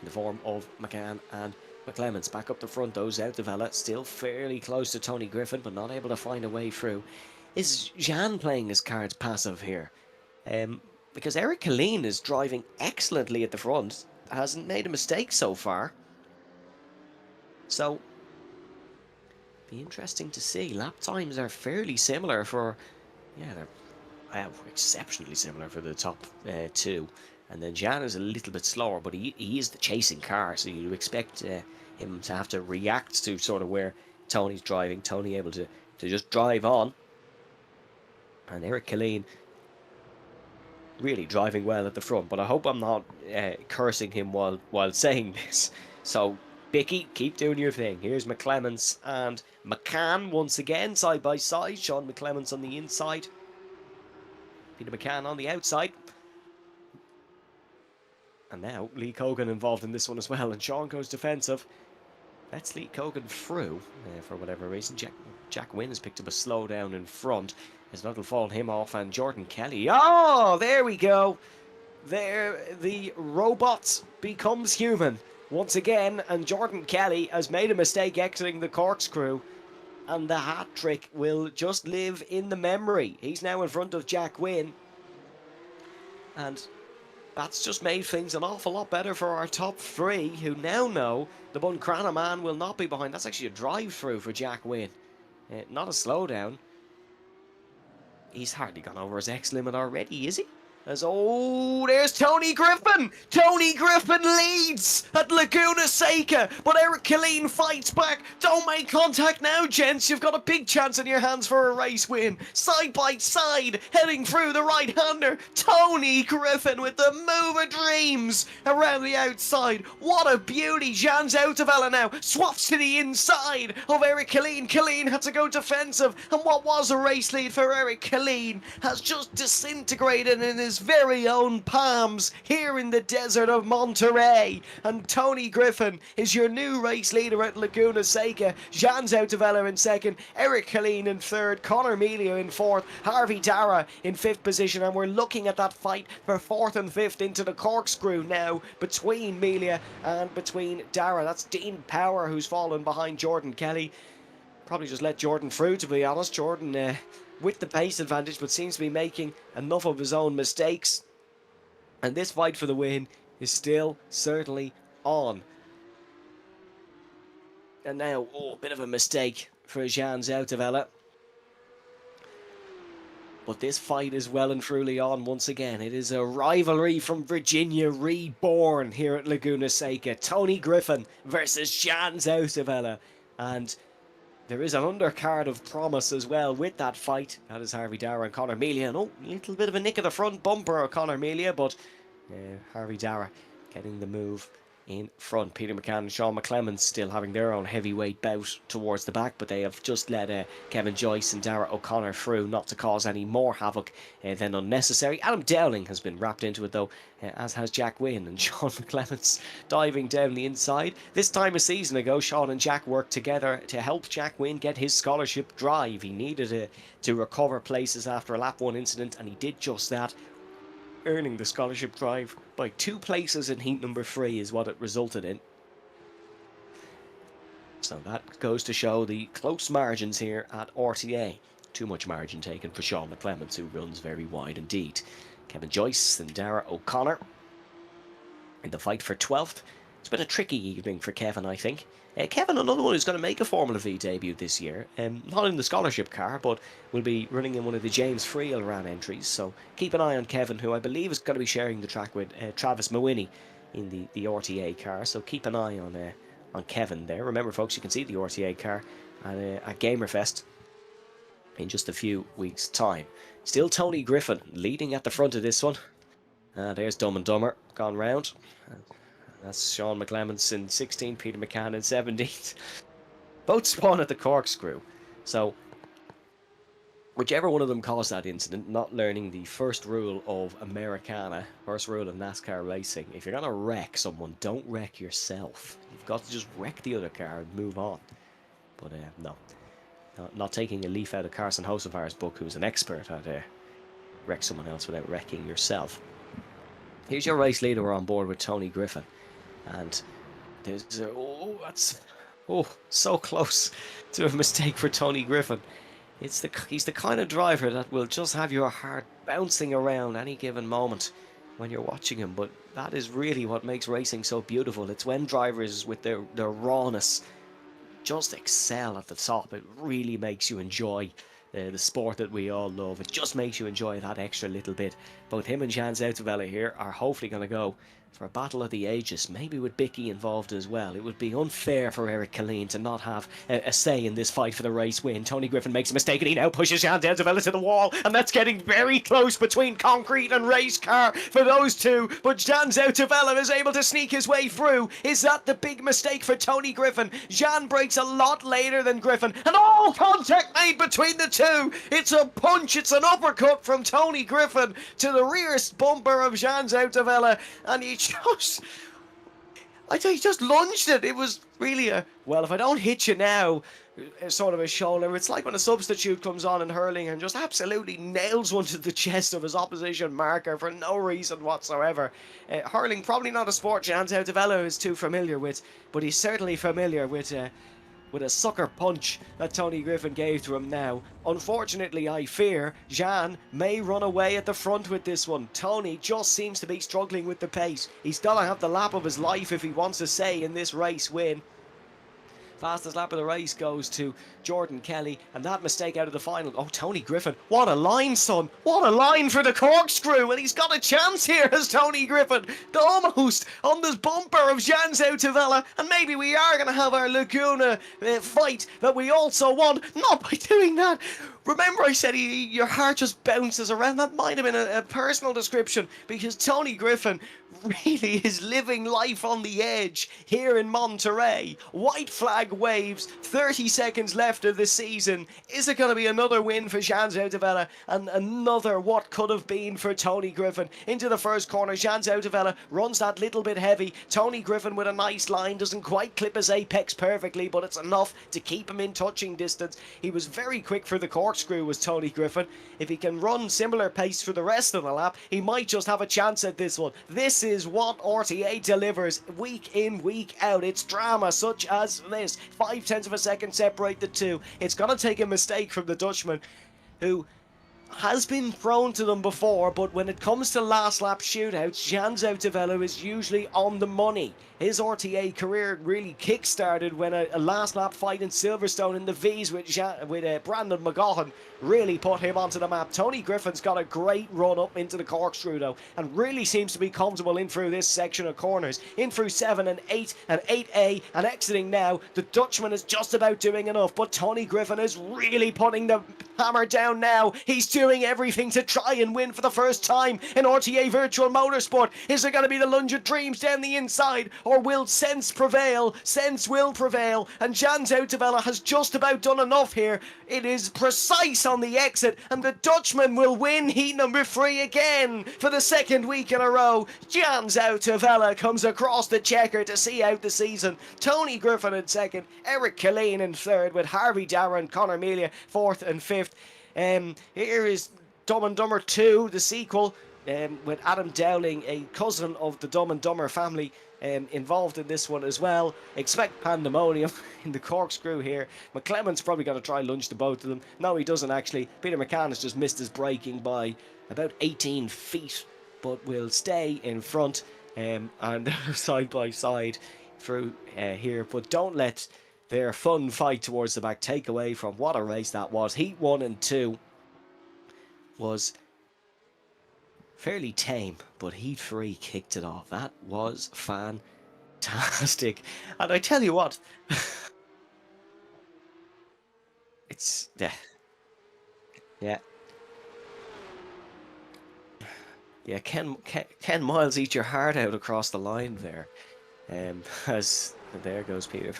in the form of McCann and McClemens. Back up the front, those out the Vela, still fairly close to Tony Griffin, but not able to find a way through. Is Jean playing his cards passive here? Because Eric Killeen is driving excellently at the front, hasn't made a mistake so far. So, be interesting to see. Lap times are fairly similar for, they're exceptionally similar for the top 2. And then Jean is a little bit slower, but he is the chasing car, so you expect him to have to react to sort of where Tony's driving. Tony able to just drive on. And Eric Killeen really driving well at the front, but I hope I'm not cursing him while saying this. So, Bicky, keep doing your thing. Here's McClemens and McCann once again, side by side. Sean McClemens on the inside. Peter McCann on the outside. And now Lee Cogan involved in this one as well, and Sean goes defensive. Lets Lee Cogan through for whatever reason. Jack Wynne has picked up a slowdown in front, as that'll fall him off, and Jordan Kelly. Oh, there we go. There, the robot becomes human once again, and Jordan Kelly has made a mistake exiting the corkscrew, and the hat trick will just live in the memory. He's now in front of Jack Wynne, and that's just made things an awful lot better for our top 3, who now know the Buncrana man will not be behind. That's actually a drive-through for Jack Wynne, not a slowdown. He's hardly gone over his X limit already, is he? There's Tony Griffin! Tony Griffin leads at Laguna Seca, but Eric Killeen fights back. Don't make contact now, gents. You've got a big chance in your hands for a race win. Side by side, heading through the right-hander. Tony Griffin with the move of dreams around the outside. What a beauty. Jan's out of Ella now. Swaps to the inside of Eric Killeen. Killeen had to go defensive, and what was a race lead for Eric Killeen has just disintegrated in his very own palms here in the desert of Monterey. And Tony Griffin is your new race leader at Laguna Seca. Jean's out of Ella in 2nd, Eric Killeen in 3rd, Conor Melia in 4th, Harvey Dara in 5th position, and we're looking at that fight for 4th and 5th into the corkscrew now between Melia and between Dara. That's Dean Power who's fallen behind Jordan Kelly. Probably just let Jordan through, to be honest. Jordan with the pace advantage, but seems to be making enough of his own mistakes. And this fight for the win is still certainly on. And now, a bit of a mistake for Jean's out of Ella. But this fight is well and truly on once again. It is a rivalry from Virginia reborn here at Laguna Seca. Tony Griffin versus Jean's out of Ella. And there is an undercard of promise as well with that fight. That is Harvey Dara and Conor Melia. And a little bit of a nick of the front bumper of Conor Melia, but Harvey Dara getting the move in front. Peter McCann and Sean McClemens still having their own heavyweight bout towards the back, but they have just let Kevin Joyce and Dara O'Connor through, not to cause any more havoc than unnecessary. Adam Dowling has been wrapped into it though, as has Jack Wynne, and Sean McClemens diving down the inside. This time a season ago, Sean and Jack worked together to help Jack Wynne get his scholarship drive. He needed to recover places after a lap 1 incident, and he did just that, earning the scholarship drive by 2 places in heat number 3 is what it resulted in. So that goes to show the close margins here at RTA. Too much margin taken for Sean McClemens, who runs very wide indeed. Kevin Joyce and Dara O'Connor in the fight for 12th. It's been a tricky evening for Kevin, I think. Kevin, another one who's going to make a Formula V debut this year. Not in the scholarship car, but will be running in one of the James Friel ran entries. So keep an eye on Kevin, who I believe is going to be sharing the track with Travis Mawhinney in the RTA car. So keep an eye on Kevin there. Remember, folks, you can see the RTA car at Gamerfest in just a few weeks' time. Still Tony Griffin leading at the front of this one. There's Dumb and Dumber gone round. That's Sean McClemens in 16th, Peter McCann in 17th. Both spawn at the corkscrew. So, whichever one of them caused that incident, not learning the first rule of Americana, first rule of NASCAR racing, if you're going to wreck someone, don't wreck yourself. You've got to just wreck the other car and move on. But no. Not taking a leaf out of Carson Hocevar's book, who's an expert at wreck someone else without wrecking yourself. Here's your race leader. We're on board with Tony Griffin. And there's that's so close to a mistake for Tony Griffin. He's the kind of driver that will just have your heart bouncing around any given moment when you're watching him. But that is really what makes racing so beautiful. It's when drivers with their rawness just excel at the top. It really makes you enjoy the sport that we all love. It just makes you enjoy that extra little bit. Both him and Jan Zouterwelle here are hopefully going to go for a battle of the ages, maybe with Bicky involved as well. It would be unfair for Eric Killeen to not have a say in this fight for the race win. Tony Griffin makes a mistake and he now pushes Jan Zouterwelle to the wall, and that's getting very close between concrete and race car for those two, but Jan Zouterwelle is able to sneak his way through. Is that the big mistake for Tony Griffin? Jan breaks a lot later than Griffin, and all contact made between the two. It's a punch, it's an uppercut from Tony Griffin to the rear bumper of Jan Zouterwelle, and he just lunged it. It was really well, if I don't hit you now, sort of a shoulder. It's like when a substitute comes on in hurling and just absolutely nails one to the chest of his opposition marker for no reason whatsoever. Hurling, probably not a sport Jan Zouterwelle is too familiar with, but he's certainly familiar with a sucker punch that Tony Griffin gave to him now. Unfortunately, I fear Jan may run away at the front with this one. Tony just seems to be struggling with the pace. He's got to have the lap of his life if he wants to say in this race win. Fastest lap of the race goes to Jordan Kelly, and that mistake out of the final. Oh, Tony Griffin, what a line, son. What a line for the corkscrew, and he's got a chance here as Tony Griffin, almost on this bumper of Jan Zouterwelle, and maybe we are going to have our Laguna fight that we also want. Not by doing that. Remember I said your heart just bounces around? That might have been a personal description, because Tony Griffin really is living life on the edge here in Monterey. White flag waves, 30 seconds left of the season. Is it going to be another win for Jan Zouterwelle and another what could have been for Tony Griffin? Into the first corner, Jan Zouterwelle runs that little bit heavy. Tony Griffin with a nice line, doesn't quite clip his apex perfectly, but it's enough to keep him in touching distance. He was very quick for the corkscrew, was Tony Griffin. If he can run similar pace for the rest of the lap, he might just have a chance at this one. This is what RTA delivers week in, week out. It's drama such as this. 0.5 of a second separate the two. It's going to take a mistake from the Dutchman, who has been thrown to them before, but when it comes to last lap shootouts, Jan Zoutevello is usually on the money. His RTA career really kick-started when a last lap fight in Silverstone in the V's with Brandon McGaughan really put him onto the map. Tony Griffin's got a great run up into the corkscrew though, and really seems to be comfortable in through this section of corners. In through 7 and 8 and 8A and exiting now. The Dutchman is just about doing enough, but Tony Griffin is really putting the hammer down now. He's doing everything to try and win for the first time in RTA Virtual Motorsport. Is there going to be the lunge of dreams down the inside, or will sense prevail? Sense will prevail, and Jan Zoutevello has just about done enough here. It is precise on the exit, and the Dutchman will win heat number 3 again for the second week in a row. Jan Zoutevello comes across the checker to see out the season. Tony Griffin in second, Eric Killeen in third, with Harvey Darragh and Conor Melia fourth and fifth. Here is Dumb and Dumber 2, the sequel, with Adam Dowling, a cousin of the Dumb and Dumber family, involved in this one as well. Expect pandemonium in the corkscrew here. McClement's probably going to try lunge to both of them. No, he doesn't actually. Peter McCann has just missed his braking by about 18 feet, but will stay in front and side by side through here. But don't let their fun fight towards the back take away from what a race that was. Heat 1 and 2 was fairly tame, but Heat 3 kicked it off. That was fantastic. And I tell you what, it's yeah. Ken Miles, eat your heart out across the line there. As there goes Peter.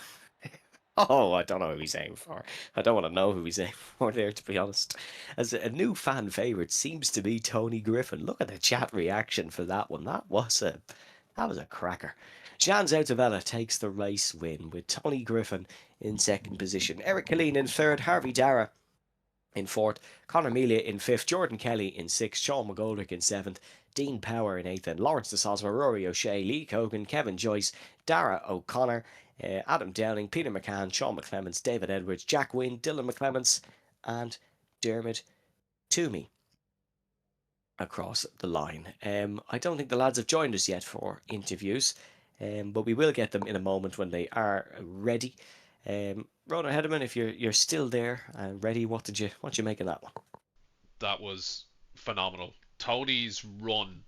Oh, I don't know who he's aiming for. I don't want to know who he's aiming for there, to be honest. As a new fan favourite seems to be Tony Griffin. Look at the chat reaction for that one. That was a cracker. Jan Zoutevello takes the race win with Tony Griffin in second position. Eric Killeen in third, Harvey Darragh in fourth, Conor Melia in fifth, Jordan Kelly in sixth, Sean McGoldrick in seventh, Dean Power in eighth, and Lawrence de Sosma, Rory O'Shea, Lee Cogan, Kevin Joyce, Dara O'Connor, Adam Downing, Peter McCann, Sean McClements, David Edwards, Jack Wynne, Dylan McClements, and Dermot Toomey across the line. I don't think the lads have joined us yet for interviews, but we will get them in a moment when they are ready. Rona Hedeman, if you're still there and ready, what you make of that one? That was phenomenal. Tony's run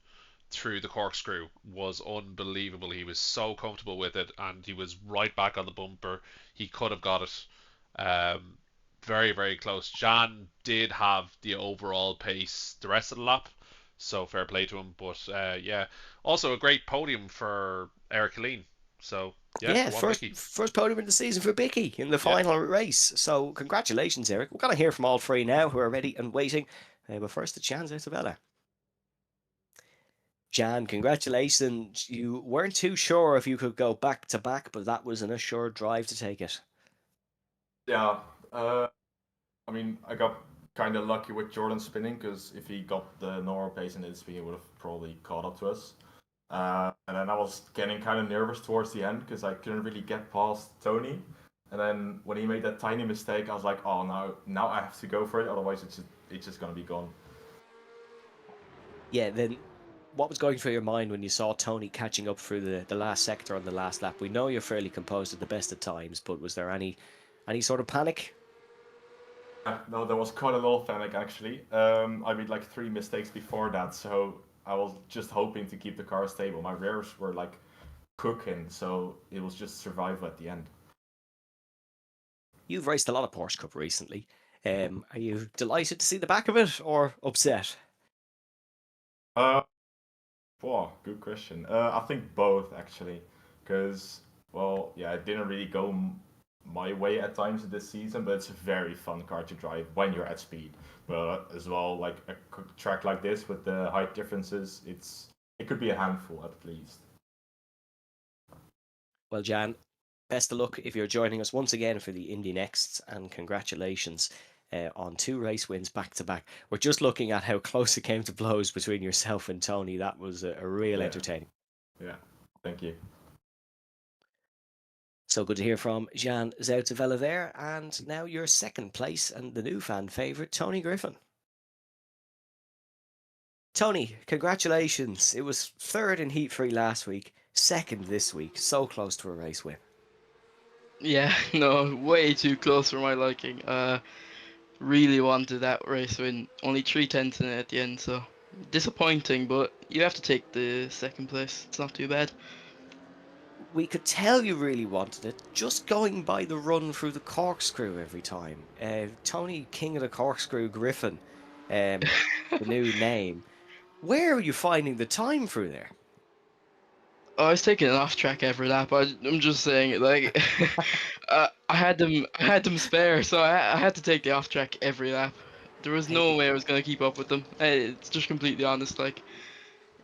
through the corkscrew was unbelievable. He was so comfortable with it, and he was right back on the bumper. He could have got it. Very, very close. Jan did have the overall pace the rest of the lap, so fair play to him. But yeah, also a great podium for Eric Killeen. So yeah, first podium in the season for Bicky in the final race. So congratulations, Eric. We're going to hear from all three now who are ready and waiting. But first, the Jan Zoutevello. Jan, congratulations. You weren't too sure if you could go back to back, but that was an assured drive to take it. Yeah, I mean, I got kind of lucky with Jordan spinning, because if he got the normal pace in the spin, he would have probably caught up to us. And then I was getting kind of nervous towards the end because I couldn't really get past Tony. And then when he made that tiny mistake, I was like, oh, now I have to go for it, otherwise it's just gonna be gone. Yeah, then what was going through your mind when you saw Tony catching up through the last sector on the last lap? We know you're fairly composed at the best of times, but was there any sort of panic? No, there was quite a lot of panic actually. I made like 3 mistakes before that, so I was just hoping to keep the car stable. My rears were like cooking, so it was just survival at the end. You've raced a lot of Porsche Cup recently. Are you delighted to see the back of it, or upset? Good question. I think both actually, because it didn't really go my way at times this season, but it's a very fun car to drive when you're at speed. But as well, like a track like this with the height differences, it could be a handful at least. Well, Jan, best of luck if you're joining us once again for the Indy Nexts, and congratulations on 2 race wins back to back. We're just looking at how close it came to blows between yourself and Tony. That was a real entertaining. Yeah, thank you. So good to hear from Jan Zoutevello there, and now your second place and the new fan favourite, Tony Griffin. Tony, congratulations. It was third in Heat 3 last week, second this week. So close to a race win. Yeah, no, way too close for my liking. Really wanted that race win. Only 3 tenths in it at the end, so disappointing, but you have to take the second place. It's not too bad. We could tell you really wanted it just going by the run through the corkscrew every time. Tony King of the Corkscrew Griffin, the new name. Where are you finding the time through there? I was taking an off track every lap. I'm just saying, like, I had them spare, so I had to take the off track every lap. There was Hate no the, way I was gonna keep up with them. It's just completely honest. Like,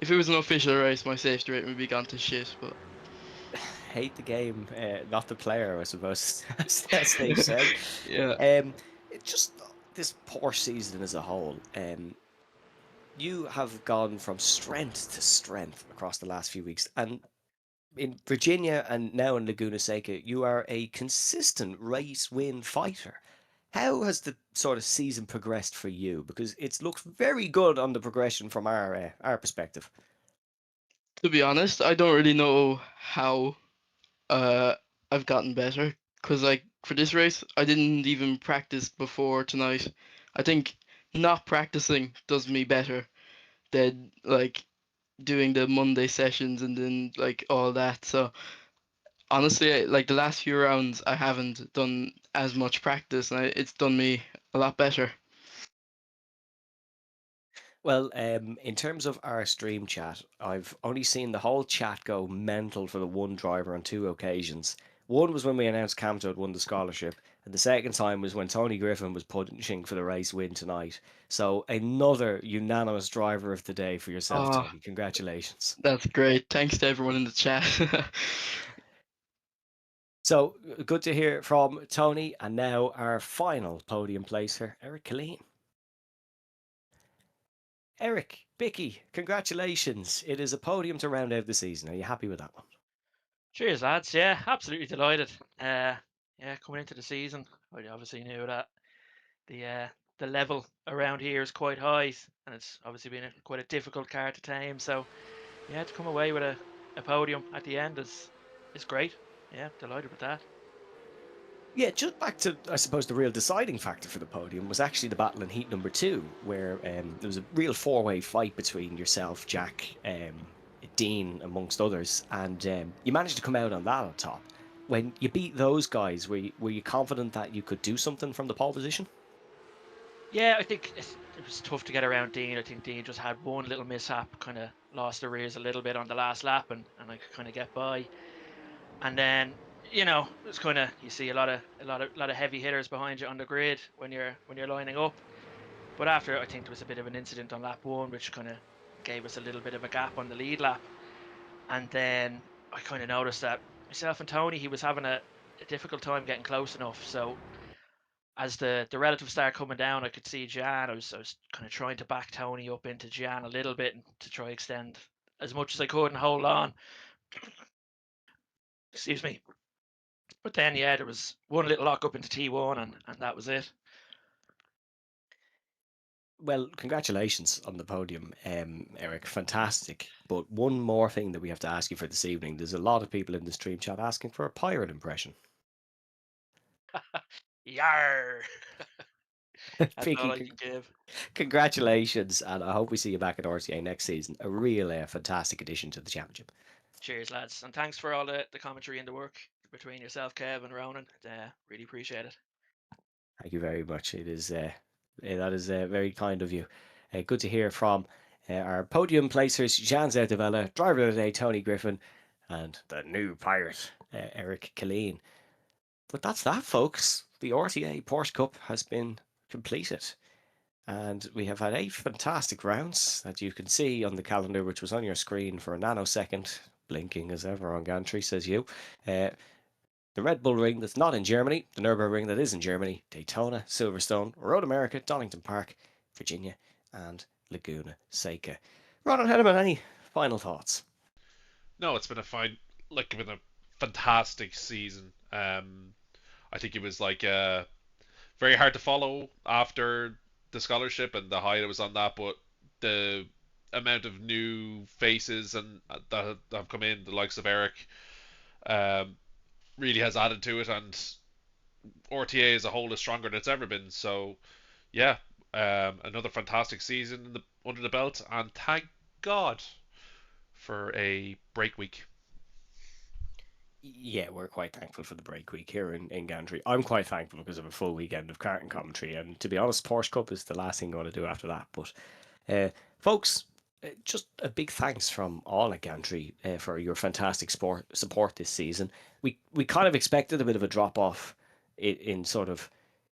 if it was an official race, my safety rate would be gone to shit. But hate the game, not the player, I suppose, as they've said. yeah, It just this Porsche season as a whole. You have gone from strength to strength across the last few weeks, and in Virginia and now in Laguna Seca, you are a consistent race win fighter. How has the sort of season progressed for you? Because it's looked very good on the progression from our perspective. to be honest, I don't really know how uh I've gotten better. Cause like for this race, I didn't even practice before tonight. I think not practicing does me better than like doing the Monday sessions and then like all that. So honestly, like the last few rounds, I haven't done as much practice, and it's done me a lot better. Well, in terms of our stream chat, I've only seen the whole chat go mental for the one driver on two occasions. One was when we announced Camto had won the scholarship, and the second time was when Tony Griffin was punching for the race win tonight. So another unanimous driver of the day for yourself, Oh, Tony. Congratulations. that's great. Thanks to everyone in the chat. So good to hear from Tony, and now our final podium placer, Eric Killeen. Eric, Bicky, congratulations. It is a podium to round out the season. Are you happy with that one? Cheers, lads. Yeah, absolutely delighted. Yeah, coming into the season, I obviously knew that the uh, the level around here is quite high, and it's obviously been quite a difficult car to tame. So yeah, to come away with a podium at the end is great. Yeah, delighted with that. Yeah, just back to, I suppose, the real deciding factor for the podium was actually the battle in heat number two, where there was a real four-way fight between yourself, Jack, Dean, amongst others, and you managed to come out on that on top. When you beat those guys, were you confident that you could do something from the pole position? Yeah, I think it was tough to get around Dean. I think Dean just had one little mishap, kind of lost the rears a little bit on the last lap, and I could kind of get by. And then it's kind of you see a lot of heavy hitters behind you on the grid when you're lining up. But after I think there was a bit of an incident on lap one, which kind of gave us a little bit of a gap on the lead lap. And then I kind of noticed that myself and Tony, he was having a difficult time getting close enough. So as the relatives started coming down, I could see Jan. I was kind of trying to back Tony up into Jan a little bit and to try extend as much as I could and hold on. Excuse me. But then, yeah, there was one little lock up into T1, and that was it. Well, congratulations on the podium, Eric. Fantastic. But one more thing that we have to ask you for this evening. There's a lot of people in the stream chat asking for a pirate impression. Yar! That's all I Vicky, can give. congratulations, and I hope we see you back at RTA next season. A real fantastic addition to the championship. Cheers, lads. And thanks for all the commentary and the work between yourself, Kev, and Ronan. Really appreciate it. Thank you very much. That is very kind of you. Good to hear from our podium placers, Jan Zertavella, driver of the day, Tony Griffin, and the new pirate, Eric Killeen. But that's that, folks. The RTA Porsche Cup has been completed. And we have had 8 fantastic rounds that you can see on the calendar, which was on your screen for a nanosecond, blinking as ever on Gantry, says you. The Red Bull Ring that's not in Germany, the Nürburgring that is in Germany, Daytona, Silverstone, Road America, Donington Park, Virginia, and Laguna Seca. Ronald Henneman, any final thoughts? No, it's been a fantastic season. I think it was very hard to follow after the scholarship and the high that was on that, but the amount of new faces and that have come in, the likes of Eric, um, really has added to it, and RTA as a whole is stronger than it's ever been. So yeah, another fantastic season under the belt, and thank God for a break week. Yeah, we're quite thankful for the break week here in Gantry. I'm quite thankful because of a full weekend of karting commentary, and to be honest, Porsche Cup is the last thing I'm going to do after that. But folks, just a big thanks from all at Gantry for your fantastic support this season. We kind of expected a bit of a drop off in sort of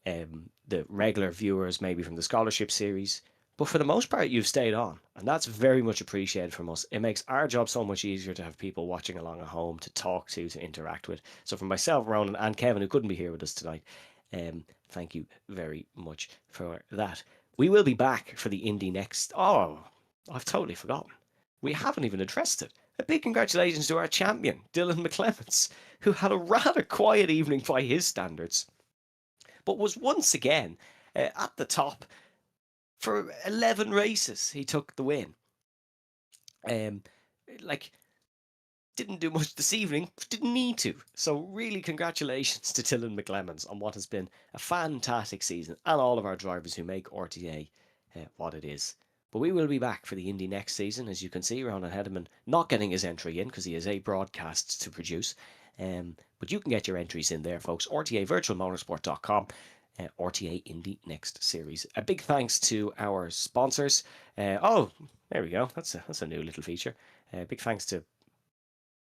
the regular viewers, maybe from the scholarship series. But for the most part, you've stayed on, and that's very much appreciated from us. It makes our job so much easier to have people watching along at home to talk to interact with. So, for myself, Ronan, and Kevin, who couldn't be here with us tonight, thank you very much for that. We will be back for the Indy next. Oh, I've totally forgotten. We haven't even addressed it. A big congratulations to our champion, Dylan McClements, who had a rather quiet evening by his standards, but was once again at the top for 11 races. He took the win. Like, didn't do much this evening, didn't need to. So really congratulations to Dylan McClemens on what has been a fantastic season, and all of our drivers who make RTA what it is. But we will be back for the Indy next season. As you can see, Ronan Hedeman not getting his entry in because he has 8 broadcasts to produce. But you can get your entries in there, folks. RTAvirtualmotorsport.com. RTA Indy Next Series. A big thanks to our sponsors. Oh, there we go. That's a new little feature. Big thanks to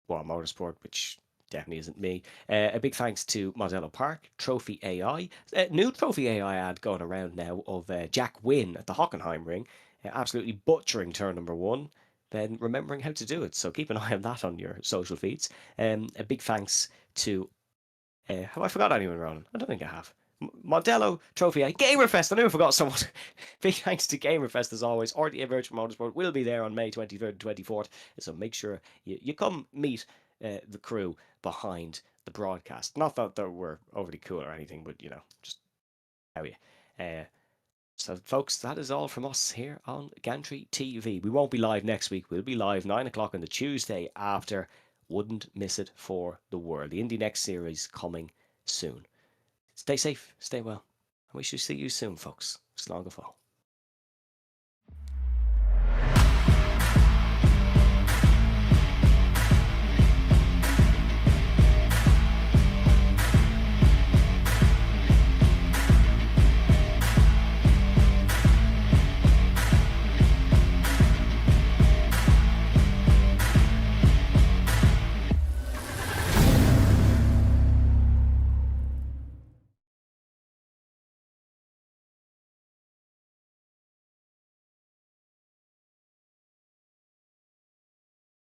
Motorsport, which definitely isn't me. A big thanks to Modelo Park, Trophy AI. New Trophy AI ad going around now of Jack Wynn at the Hockenheim ring, absolutely butchering turn number 1, then remembering how to do it. So keep an eye on that on your social feeds. A big thanks to... have I forgot anyone, Ronan? I don't think I have. Modelo Trophy A, Gamerfest. I knew I forgot someone. Big thanks to Gamerfest as always. RTA Virtual Motorsport will be there on May 23rd and 24th. So make sure you come meet the crew behind the broadcast. Not that we're overly cool or anything, but just how you. So, folks, that is all from us here on Gantry TV. We won't be live next week. We'll be live 9 o'clock on the Tuesday after. Wouldn't miss it for the world. The Indy Next Series coming soon. Stay safe, stay well, and we shall see you soon, folks. Slán go fóill.